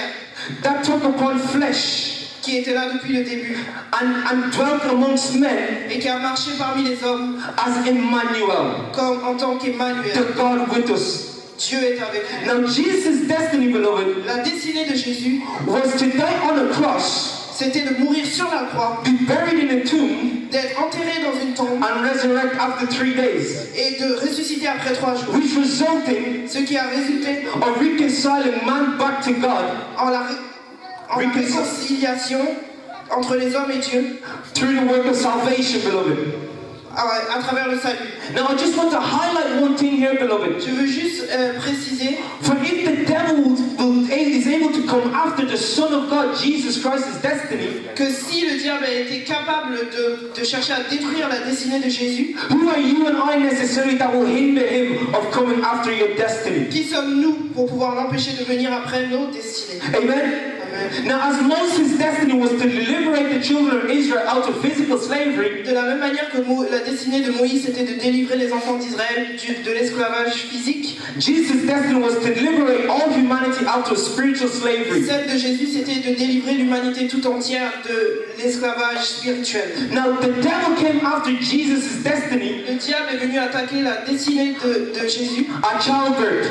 that took upon flesh qui était là depuis le début and dwelt amongst men et qui a marché parmi les hommes as Emmanuel, comme en tant qu'Emmanuel. the God with us. Dieu est avec nous. Now Jesus' destiny, beloved, La destinée de Jésus, was to die on a cross, c'était de mourir sur la croix, be buried in a tomb, d'être enterré dans une tombe and resurrect after 3 days, et de ressusciter après 3 jours. which resulting Ce qui a résulté of reconciling man back to God en la réconciliation entre les hommes et Dieu through the work of salvation, beloved. à travers le salut. Now I just want to highlight one thing here, beloved. Je veux juste préciser For if the devil is able to come after the Son of God, Jesus Christ's destiny, que si le diable a été capable de chercher à détruire la destinée de Jésus, who are you and I necessarily that will hinder him of coming after your destiny? qui sommes-nous pour pouvoir l'empêcher de venir après nos destinées? Amen? Amen. Now, as Moses' destiny was to liberate the children of Israel out of physical slavery, De la même manière que la destinée de Moïse était de délivrer les enfants d'Israël de l'esclavage physique, Jesus' destiny was to liberate all humanity out of spiritual slavery. celle de Jésus c'était de délivrer l'humanité tout entière de l'esclavage spirituel. Now, the devil came after Jesus' destiny Le diable est venu attaquer la destinée de Jésus at childbirth.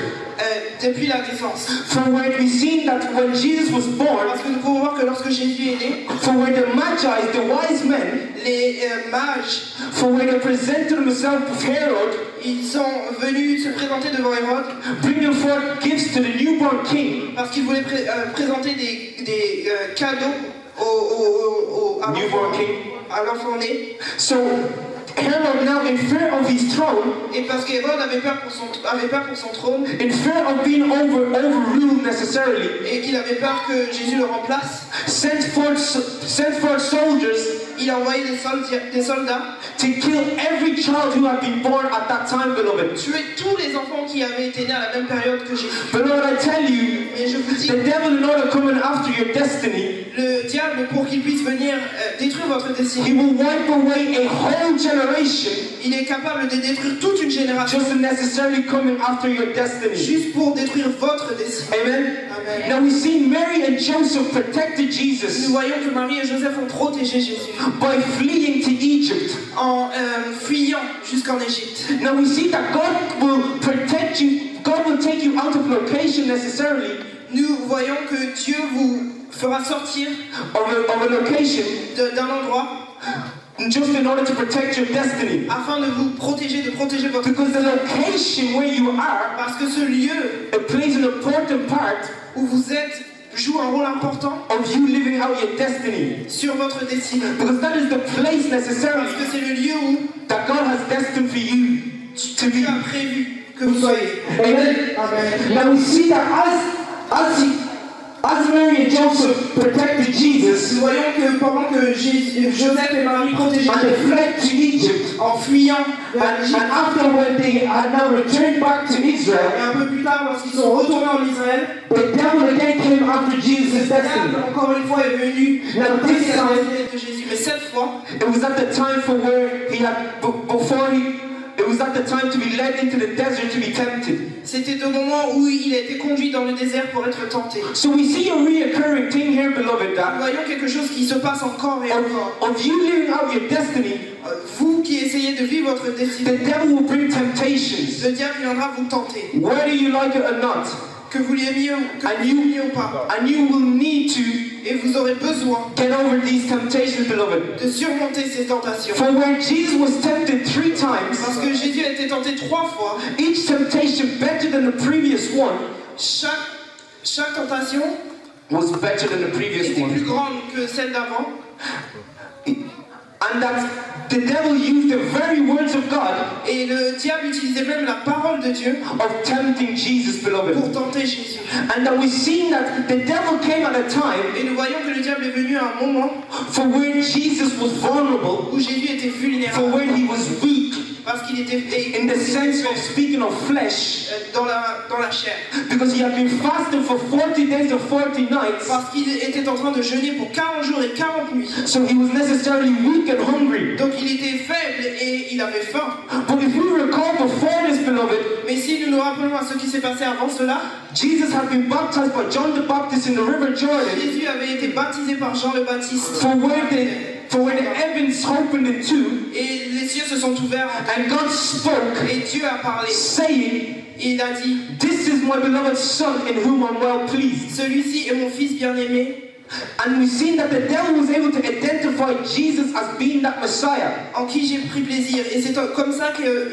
depuis la naissance. For where we've seen that when Jesus was born, Parce que nous pouvons voir que lorsque Jésus est né, for where the magi, the wise men, les mages, for where they presented themselves to Herod, ils sont venus se présenter devant Hérode bringing forth gifts to the newborn king, parce qu'ils voulaient présenter des cadeaux à newborn king. l'enfant né. So Herod, now in fear of his throne, Et parce qu'Hérode avait peur pour son trône, in fear of being overruled necessarily, et qu'il avait peur que Jésus le remplace, sent forth soldiers il a envoyé des soldats to kill every child who had been born at that time, beloved. tuer tous les enfants qui avaient été nés à la même période que Jésus. Beloved, I tell you, Et je vous dis, the devil, in order coming after your destiny, le diable, pour qu'il puisse venir détruire votre he destinée, will wipe away a whole generation il est capable de détruire toute une génération just necessarily coming after your destiny. juste pour détruire votre destinée. Amen. Amen. Now we see Mary and Joseph protected Jesus Nous voyons que Marie et Joseph ont protégé Jésus by fleeing to Egypt. en fuyant jusqu'en Égypte. Now we see that God will protect you. God will take you out of location necessarily Nous voyons que Dieu vous fera sortir of a location d'un endroit just in order to protect your destiny. afin de vous protéger, de protéger votre Because the location where you are parce que ce lieu plays an important part où vous êtes joue un rôle important of you living out your destiny. sur votre destinée. Because that is the place Parce necessarily que c'est le lieu où that God has destined for you to be. Dieu a prévu que vous soyez. Amen. Amen. Now we see that as Mary and Joseph protected Jesus Nous voyons que pendant que Joseph et Marie protégeaient and they fled to Egypt, en fuyant vers and l'Égypte, after when they had now returned back to et Israel, un peu plus tard, lorsqu'ils sont retournés en Israël, the devil again came after Jesus' le destiny. diable encore une fois est venu Now this briser la time, destinée de Jésus. Mais cette fois, it was at the time for where he had it was at the time to be led into the desert to be tempted. c'était au moment où il a été conduit dans le désert pour être tenté. So we see a reoccurring thing here, beloved, Nous that voyons quelque chose qui se passe encore et encore. of you living out your destiny, Vous qui essayez de vivre votre the destinée, devil will bring temptations, le diable viendra vous tenter. whether you like it or not, Que vous l'aimiez ou pas. and you will need to Et vous aurez besoin get over these temptations, beloved. de surmonter ces tentations. For when Jesus was tempted 3 times, Parce que Jésus a été tenté 3 fois. each temptation better than the previous one Chaque tentation was better than the previous était plus one. grande que celle d'avant. And that the devil used the very words of God Et le diable utilisait même la parole de Dieu of tempting Jesus, beloved. pour tenter Jésus. And that we've seen that the devil came at a time Et nous voyons que le diable est venu à un moment for when Jesus was vulnerable, où Jésus était for vulnérable. when he was weak, Parce qu'il était in the sense of speaking of flesh, dans la chair. because he had been fasting for 40 days and 40 nights, Parce qu'il était en train de jeûner pour 40 jours et 40 nuits. so he was necessarily weak and hungry. Donc il était faible et il avait faim. But if you recall before this, beloved, Mais si nous nous rappelons à ce qui s'est passé avant cela, Jesus had been baptized by John the Baptist in the river Jordan, Jésus avait été baptisé par Jean le Baptiste. for when the heavens opened in two, Et les cieux se sont ouverts and God spoke, et Dieu a parlé. saying, Et il a dit, "This is my beloved Son in whom I'm well pleased." celui-ci est mon fils bien-aimé, And we've seen that the devil was able to identify Jesus as being that Messiah. en qui j'ai pris plaisir. Et c'est comme ça que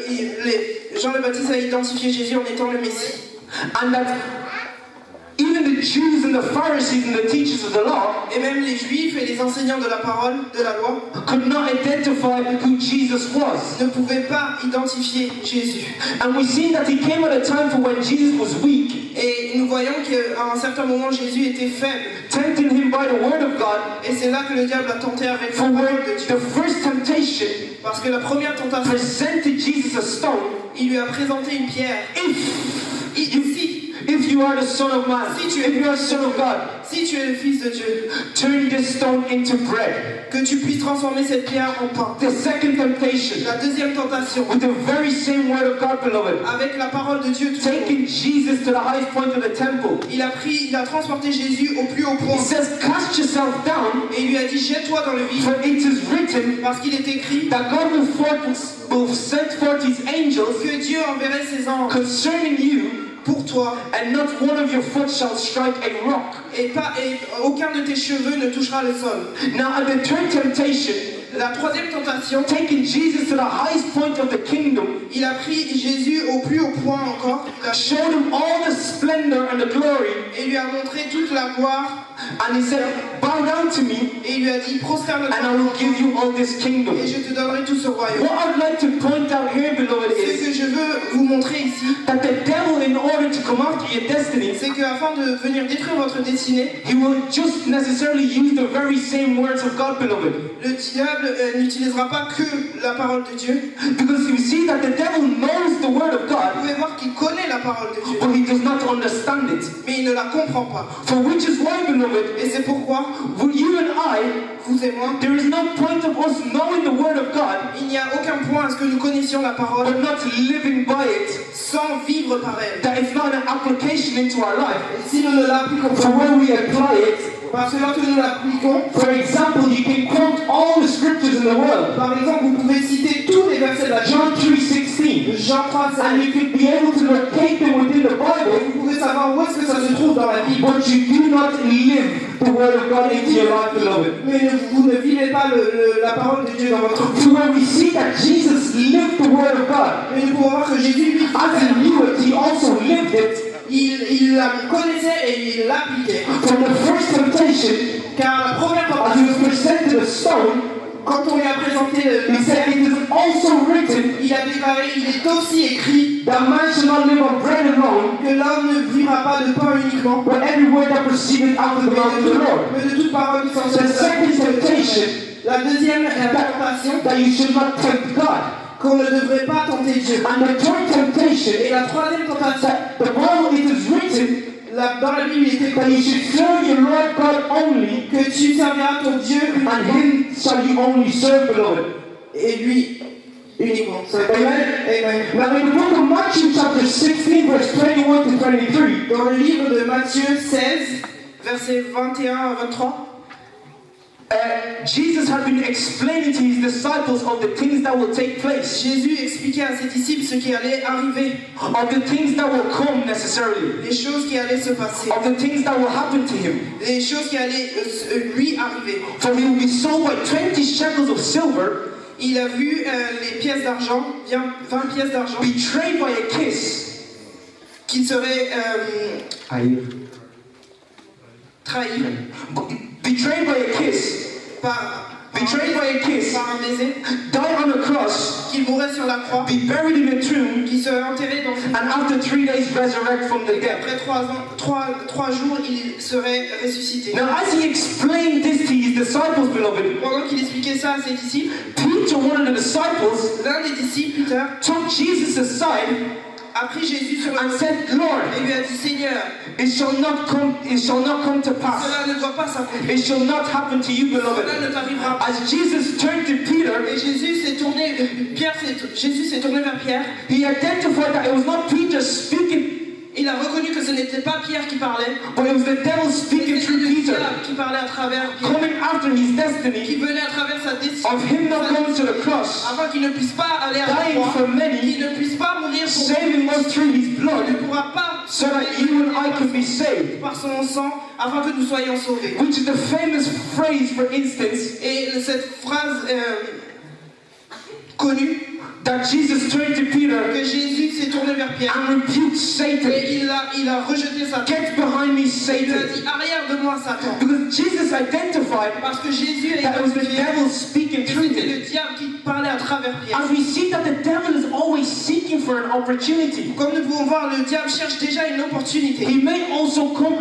Jean le Baptiste a identifié Jésus en étant le Messie. And that even the Jews and the Pharisees and the teachers of the law Et même les Juifs et les enseignants de la parole, de la loi, could not identify who Jesus was. ne pouvaient pas identifier Jésus. And we've seen that he came at a time for when Jesus was weak, Et nous voyons qu'à un certain moment, Jésus était faible. tempting him by the word of God. Et c'est là que le diable a tenté avec la For when parole de Dieu. the first temptation Parce que la première tentation, presented Jesus a stone, il lui a présenté une pierre. if you are the Son of Man, Si tu if you are the Son of God, Si tu es le Fils de Dieu, turn this stone into bread. que tu puisses transformer cette pierre en pain. The second temptation, La deuxième tentation, with the very same word of God, beloved, avec la parole de Dieu, taking Jesus to the highest point of the temple. il a transporté Jésus au plus haut He point. says, "Cast yourself down, Et il lui a dit, jette-toi dans le vide, for it is written parce qu'il est écrit that God will send forth his angels que Dieu enverrait ses anges concerning you, pour toi, and not one of your foot shall strike a rock." et aucun de tes cheveux ne touchera le sol. Now, at the third temptation, La troisième tentation, taking Jesus to the highest point of the kingdom, il a pris Jésus au plus haut point encore, showed him all the splendor and the glory, et lui a montré toute la gloire. and he said, "But bow down to me, Et il lui a dit, prosterne-toi and I will give you all this kingdom. et je te donnerai tout ce royaume. What I'd like to point out here, beloved, Ce is que je veux vous montrer ici, that the devil, in order to come after your destiny, c'est qu'afin de venir détruire votre destinée, he will just necessarily use the very same words of God, beloved. le diable n'utilisera pas que la parole de Dieu. Because you see that the devil knows the word of Vous God, pouvez voir qu'il connaît la parole de Dieu, but he does not understand it. mais il ne la comprend pas. For which is why, beloved, Et c'est pourquoi, for you and I, vous et moi, there is no point of us knowing the word of God, il n'y a aucun point à ce que nous connaissions la parole but not living by it, sans vivre par elle. that it's not an application into our life. Si nous ne l'appliquons So pas, when we apply it, parce que lorsque nous l'appliquons, for example, you can quote all the scriptures in the world. par exemple, vous pouvez citer tous les versets de la Bible, John 3:16. Jean 3, And you can be able to locate them within the et Bible, vous pouvez savoir où est-ce que ça se trouve dans la Bible. but you do not live the word of God into your life, beloved. Mais vous ne vivez pas la parole de Dieu dans votre vie. So when we see that Jesus lived the word of God, Mais nous pouvons voir que Jésus, lui, as he knew it, he also lived it. il la connaissait et il l'appliquait. From the first temptation, Car la première as tentation, he was presented a stone, quand on lui a présenté he le said, mystère, it is also written il a déclaré, il est aussi écrit that man shall not live on bread alone, que l'homme ne vivra pas de pain uniquement, but every word that proceeded out of the mouth of the Lord. mais de toute parole qui s'en The second temptation, La deuxième tentation, that you should not tempt God. qu'on ne devrait pas tenter Dieu. And the third temptation, Et la troisième tentation, that the Bible, it is written dans la Bible, il est that écrit you should serve your Lord God only, que tu serviras ton Dieu and uniquement, him shall you only serve, beloved. et lui uniquement. Amen. Amen. Now in the book of Matthew chapter 16, verse 21 to 23, Dans le livre de Matthieu 16, versets 21 à 23, Jesus had been explaining to his disciples of the things that will take place, Jésus expliquait à ses disciples ce qui allait arriver, of the things that will come necessarily, les choses qui allaient se passer, of the things that will happen to him. les choses qui allaient lui arriver. For he will be sold by 20 shekels of silver, Il a vu les pièces d'argent, 20 pièces d'argent, betrayed by a kiss. qui seraient trahis Betrayed by a kiss. Betrayed by a kiss. par un baiser, Die on a cross. qu'il mourrait sur la croix, Be buried in a tomb. qu'il serait enterré dans une And after 3 days resurrect from the et dead. qu'après 3 jours, il serait ressuscité. Now as he explained this to his disciples, beloved, Pendant qu'il expliquait ça à ses disciples, Peter, one of the disciples, l'un des disciples, Peter, took Jesus aside a pris Jésus sur la and main said, Lord, et lui a dit, Seigneur, it shall not come to pass. cela ne doit pas s'accomplir. It shall not happen to you, Cela beloved. ne t'arrivera pas. As Jesus turned to Peter, Et Jésus s'est tourné, Jésus s'est tourné vers Pierre. he identified that it was not Peter speaking, Il a reconnu que ce n'était pas Pierre qui parlait, but it was the devil mais speaking c'était through le Peter, diable qui parlait à travers Pierre, coming after his qui destiny venait à travers sa destinée, of him not going to the cross, afin qu'il ne puisse pas aller à la dying croix, for many, qu'il ne puisse pas mourir pour saving us through his il ne blood, pourra pas so that you and I can be saved. par son sang, afin que nous soyons sauvés. Which is the famous phrase, for instance, Et cette phrase connue, that Jesus turned to Peter que Jésus s'est tourné vers Pierre, and rebuked Satan. et il a rejeté Satan. Get behind me, Il lui a Satan. dit, arrière de moi, Satan. Because Jesus identified Parce que Jésus a that it was the identifié devil speaking que through c'était him. le diable qui parlait à travers Pierre. As we see that the devil is always seeking for an opportunity. Comme nous pouvons voir, le diable cherche déjà une opportunité. He may also come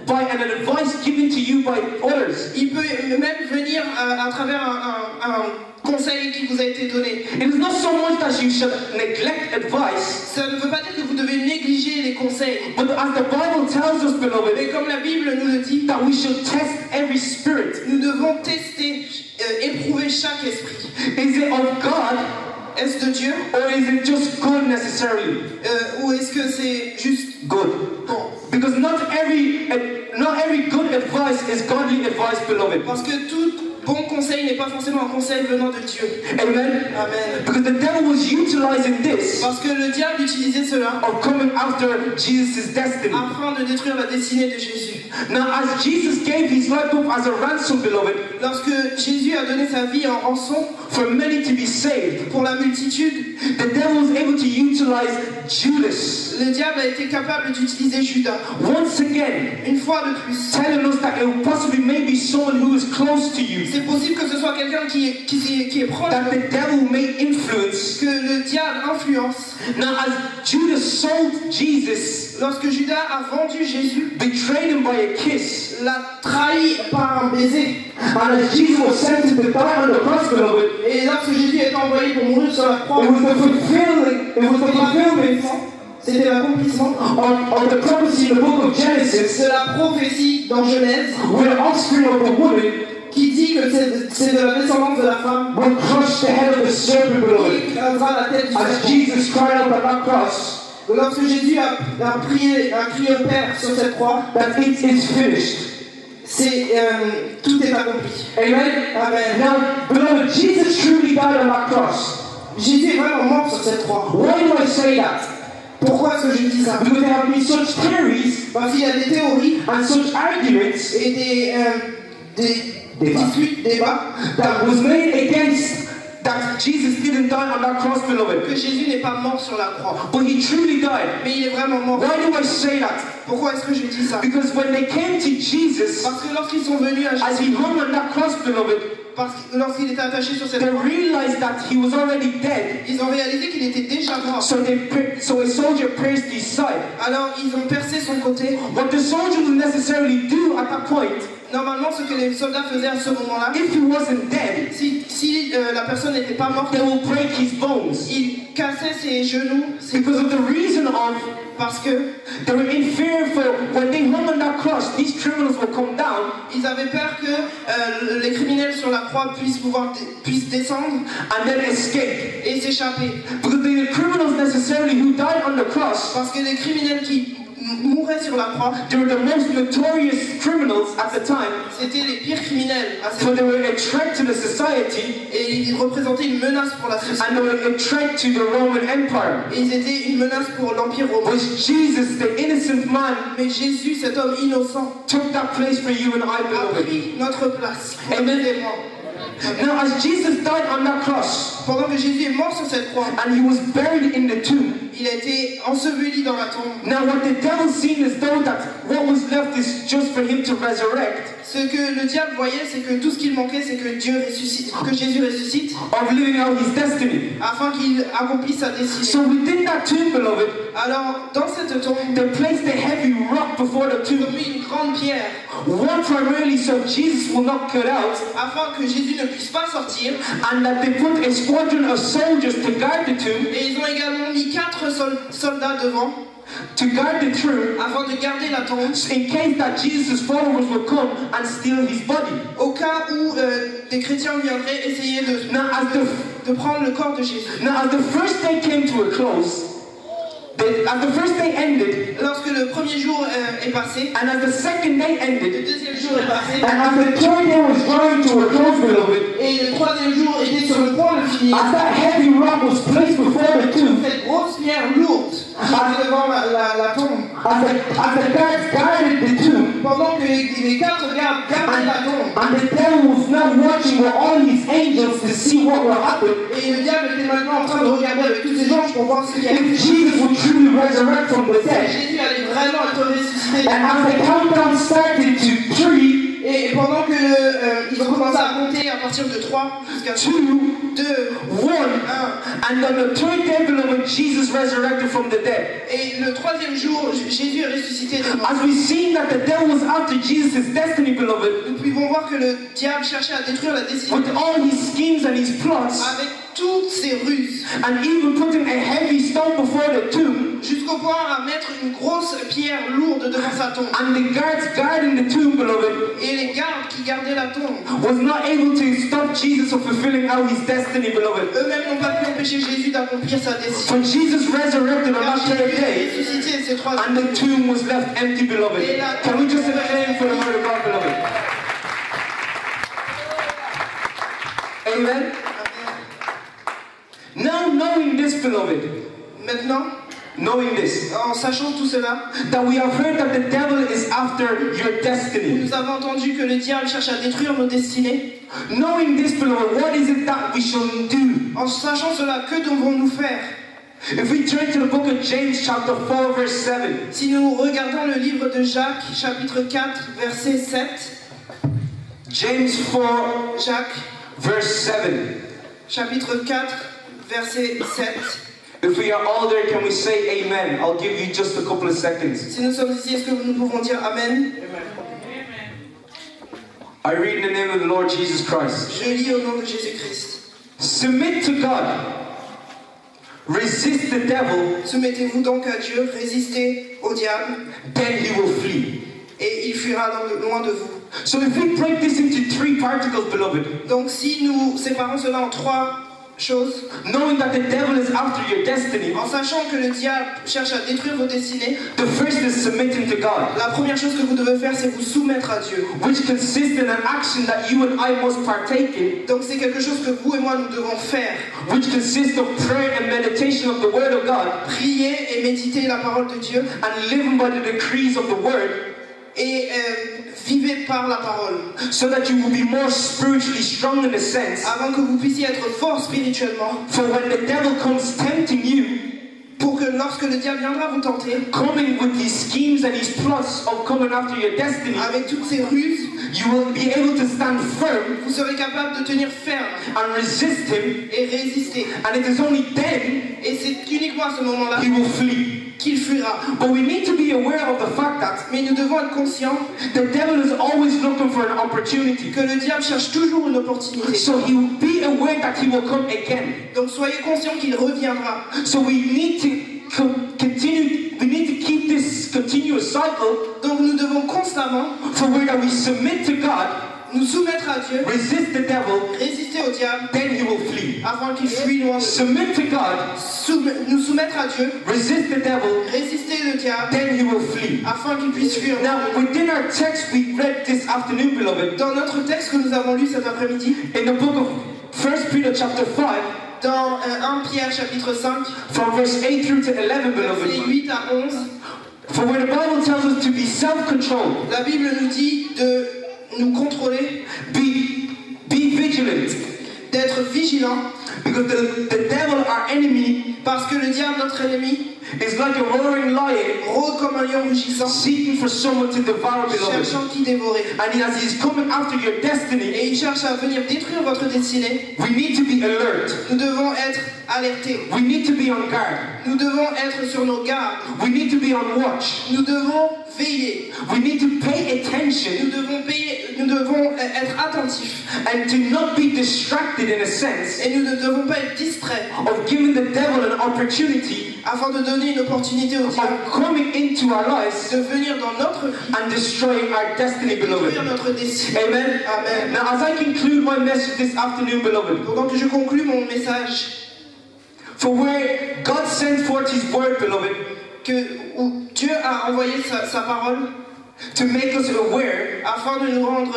by an advice given to you by others. Il peut même venir à travers un conseil qui vous a été donné. It is not so much that you should neglect advice, Ça ne veut pas dire que vous devez négliger les conseils. but as the Bible tells us, beloved, Mais comme la Bible nous le dit, that we should test every spirit. nous devons tester, éprouver chaque esprit. Is it of God, Est-ce de Dieu or is it just good necessarily? ou est-ce que c'est juste Good. bon? Because not every good advice is godly advice, beloved. Parce que tout bon conseil n'est pas forcément un conseil venant de Dieu. Amen. Amen. Because the devil was utilizing this Parce que le diable utilisait cela of coming after Jesus' destiny. afin de détruire la destinée de Jésus. Now, as Jesus gave his life up as a ransom, beloved, Lorsque Jésus a donné sa vie en rançon for many to be saved, pour la multitude, the devil was able to utilize Judas. Le diable a été capable d'utiliser Judas. Once again, Une fois de plus. telling us that it possibly may be someone who is close to you. C'est possible que ce soit quelqu'un qui est proche. That the devil may influence. Que le diable influence. Now, as Judas sold Jesus, Lorsque Judas a vendu Jésus, betrayed him by a kiss, l'a trahi par un baiser. and as Jesus was sent to die on the cross, beloved, Et lorsque Jésus est envoyé pour mourir sur la croix, it was the fulfillment c'était l'accomplissement of the prophecy in the book of Genesis, de la prophétie dans Genèse where the offspring of the woman qui dit que c'est de la descendance de la femme will crush the head of the serpent, beloved. qui écrasera la tête du As serpent. Jesus cried out at that cross, Lorsque Jésus a crié au Père sur cette croix, that it is finished. tout est accompli. Amen. Amen. Now, beloved, Jesus truly died on that cross. Jésus est vraiment mort sur cette croix. Why do I say that? Pourquoi est-ce que je dis ça? Because there have been such theories Parce qu'il y a des théories and such arguments et des disputes, débats that was made against that Jesus didn't die on that cross, beloved. que Jésus n'est pas mort sur la croix. But he truly died. Mais il est vraiment mort. Why do I say that? Pourquoi est-ce que je dis ça? Because when they came to Jesus, Parce que lorsqu'ils sont venus à as he Jésus, hung on that cross, beloved, parce que lorsqu'il était attaché sur cette they croix, realized that he was already dead. ils ont réalisé qu'il était déjà mort. So a soldier pierced his side. Alors ils ont percé son côté. What the soldier would necessarily do at that point, Normalement, ce que les soldats faisaient à ce moment-là, if he wasn't dead, si la personne n'était pas morte, they will break his bones. ils cassaient ses genoux, Because of the reason of parce que they were in fear for when they hung on that cross, these criminals will come down ils avaient peur que les criminels sur la croix puissent descendre and then escape. et s'échapper. Because the criminals necessarily who died on the cross, Parce que les criminels qui mouraient sur la croix, they were the most notorious criminals at the time. c'était les pires criminels à cette So they époque. were a threat to the society Et ils représentaient une menace pour la société. and they were a threat to the Roman Empire. Et ils étaient une menace pour l'Empire romain. Which Jesus, the innocent man, Mais Jésus, cet homme innocent, took that place for you and I, a beloved. pris notre place. Amen. Aidez-moi. Now, as Jesus died on that cross Pendant que Jésus est mort sur cette croix, and he was buried in the tomb, il a été enseveli dans la tombe. now what the devil seen is though that what was left is just for him to resurrect, Ce que le diable voyait, c'est que tout ce qu'il manquait, c'est que Jésus ressuscite, of living out his destiny. afin qu'il accomplisse sa destinée. So within that tomb, beloved, Alors, dans cette tombe, they placed a heavy rock before the ils ont tomb. mis une grande pierre, One primarily so Jesus will not get out, afin que Jésus ne puisse pas sortir. and that they put a squadron of soldiers to guard the tomb, Et ils ont également mis 4 soldats devant, to guard the tomb, afin de garder la tombe, in case that Jesus' followers will come and steal his body. au cas où des chrétiens viendraient essayer Now, de prendre le corps de Jésus. as the first day came to a close, as the first day ended, Lorsque le premier jour est passé, and as the second day le ended, deuxième jour est passé, and as the third day was drawing to a close, beloved, et le troisième jour était sur le point de finir, as that heavy rock was placed before the tomb, cette grosse pierre lourde qui était devant la tombe, as the guards guarded the tomb, pendant que les 4 gardes gardaient la tombe, and the devil was now watching with all his angels to see what will happen, et le diable était maintenant en train de regarder avec tous ses anges pour voir ce qui allait. if Jesus would truly resurrect from the dead. Jésus allait vraiment être ressuscité. And as the countdown started to 3, Et pendant que ils ont commencé à compter à partir de 3 jusqu'à 2, 2, 1, and on the third day, beloved, Jesus resurrected from the dead. et le troisième jour, Jésus est ressuscité des morts. As we've seen that the devil was after Jesus' destiny, beloved, Nous pouvons voir que le diable cherchait à détruire la destinée with all his schemes and his plots, avec toutes ses ruses, and even putting a heavy stone before the tomb, jusqu'au point à mettre une grosse pierre lourde devant sa tombe. and the guards guarding the tomb, beloved, Et les gardes qui gardaient la tombe, was not able to stop Jesus from fulfilling out his destiny, beloved. eux-mêmes n'ont pas pu empêcher Jésus d'accomplir sa destinée. When Jesus resurrected on Car that third Jésus day, est ressuscité ces 3 and jours. the tomb was left empty, beloved. Can we just acclaim for the word of God, beloved? Amen. Now knowing this, beloved, Maintenant, knowing this, en sachant tout cela, that we have heard that the devil is after your destiny. nous avons entendu que le diable cherche à détruire nos destinées. Knowing this, beloved, what is it that we shall do? En sachant cela, que devons-nous faire? If we turn to the book of James chapter 4 verse 7. Si nous regardons le livre de Jacques, chapitre 4, verset 7. James 4 Jacques, verse 7. chapitre 4, verset 7. If we are all there, can we say amen? I'll give you just a couple of seconds. Si nous sommes ici, est-ce que nous pouvons dire Amen? I read in the name of the Lord Jesus Christ. Je lis au nom de Jésus-Christ. Submit to God. Resist the devil. Soumettez-vous donc à Dieu, résistez au diable, Then he will flee. et il fuira loin de vous. So if we break this into three particles, beloved, Donc si nous séparons cela en trois choses, knowing that the devil is after your destiny, en sachant que le diable cherche à détruire vos destinées, the first is submitting to God, la première chose que vous devez faire, c'est vous soumettre à Dieu. which consists in an action that you and I must partake in, Donc c'est quelque chose que vous et moi nous devons faire. which consists of prayer and meditation of the Word of God, Prier et méditer la parole de Dieu and living by the decrees of the Word, et vivez par la parole, so that you will be more spiritually strong in a sense. afin que vous puissiez être fort spirituellement, For when the devil comes tempting you, pour que lorsque le diable viendra vous tenter, coming with these schemes and these plots of coming after your destiny, avec toutes ces ruses, you will be able to stand firm vous serez capable de tenir ferme and resist him, et résister. and it is only then Et c'est uniquement à ce moment-là he will flee. qu'il fuira. But we need to be aware of the fact that Mais nous devons être conscients the devil is always looking for an opportunity. que le diable cherche toujours une opportunité. So he will be aware that he will come again. Donc soyez conscients qu'il reviendra. So we need to continue, we need to keep this continuous cycle Donc nous devons constamment for where that we submit to God, nous soumettre à Dieu, resist the devil, résister au diable, then he will flee. afin qu'il fuit loin de nous. Submit to God, Nous soumettre à Dieu, resist the devil, résister le diable, then he will flee. afin qu'il puisse fuir. Now, within our text we read this afternoon, beloved, Dans notre texte que nous avons lu cet après-midi, in the book of 1 Peter chapter 5, dans 1 Pierre chapitre 5, from verse 8 through to 11, versets beloved, 8 à 11, for where the Bible tells us to be self-controlled, la Bible nous dit de nous contrôler, be vigilant, d'être vigilants, because the devil, our enemy, parce que le diable, notre ennemi, is like a roaring lion, rôde comme un lion rugissant, seeking for someone to devour, beloved. cherchant qui dévorer. And as he's coming after your destiny, Et il cherche à venir détruire votre destinée. we need to be alert. Nous devons être alertés. We need to be on guard. Nous devons être sur nos gardes. We need to be on watch. Nous devons veiller. We need to pay attention Nous devons être attentifs. and to not be distracted in a sense Et nous ne devons pas être distraits of giving the devil an opportunity afin de donner une opportunité au diable of coming into our lives de venir dans notre vie, and destroying our destiny, beloved. détruire notre destinée. Amen. Amen. Now, as I conclude my message this afternoon, beloved, Pendant que je conclue mon message, for where God sent forth His word, beloved, où Dieu a envoyé sa parole to make us aware afin de nous rendre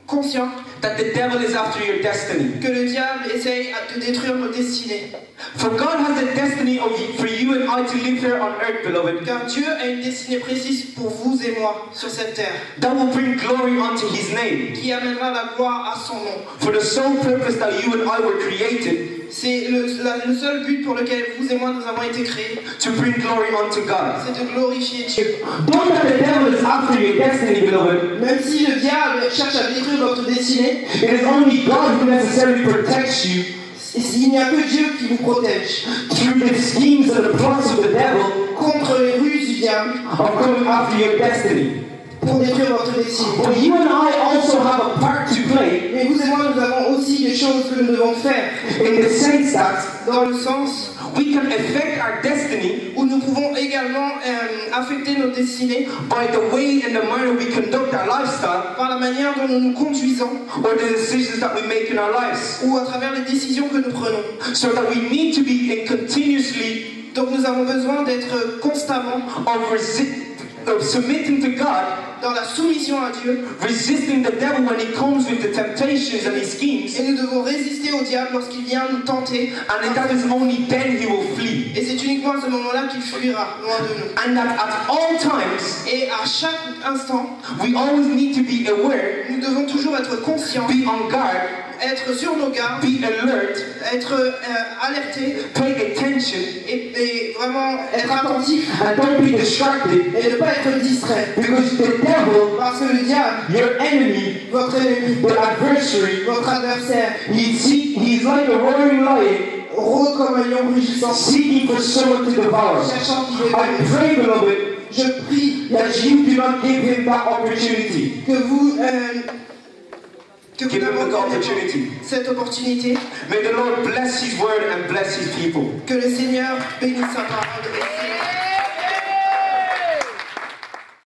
conscients that the devil is after your destiny. que le diable essaye de détruire nos destinées. For God has a destiny for you and I to live here on earth, beloved, Car Dieu a une destinée précise pour vous et moi sur cette terre, that will bring glory unto His name. qui amènera la gloire à son nom. For the sole purpose that you and I were created, C'est le seul but pour lequel vous et moi nous avons été créés, to bring glory unto God. c'est de glorifier Dieu. Don't let the devil is after your destiny, beloved. Même si le diable cherche à détruire votre destinée, It is only God who necessarily protects you il n'y a que Dieu qui vous protège through the schemes and the plots of the devil contre les ruses du diable of coming after your destiny. pour détruire votre destinée. But you and I also have a part to play Mais vous et moi, nous avons aussi des choses que nous devons faire, in the sense that dans le sens we can affect our destiny où nous pouvons également affecter nos destinées by the way and the manner we conduct our lifestyle par la manière dont nous nous conduisons or the decisions that we make in our lives. ou à travers les décisions que nous prenons. So that we need to be in continuously Donc nous avons besoin d'être constamment of submitting to God, dans la soumission à Dieu, resisting the devil when he comes with the temptations and his schemes, et nous devons résister au diable lorsqu'il vient nous tenter. and that is only then he will flee. Et c'est uniquement à ce moment-là qu'il fuira loin de nous. And that at all times Et à instant, we always need to be aware, nous devons toujours être conscients, be on guard, être sur nos gardes, be alert, être alertés pay attention, et vraiment être attentifs and don't be distracted, et ne pas être distrait. because the devil, Parce que le diable, your enemy, votre ennemi, the adversary, votre adversaire, he's like a roaring lion, rôde comme un lion rugissant, seeking for someone to devour. cherchant qui I dévore. pray, beloved, Je prie that you do not give him that opportunity. que vous Give him the n'abandonnez opportunity. pas cette opportunité, May the Lord bless his word and bless his people. que le Seigneur bénisse sa parole.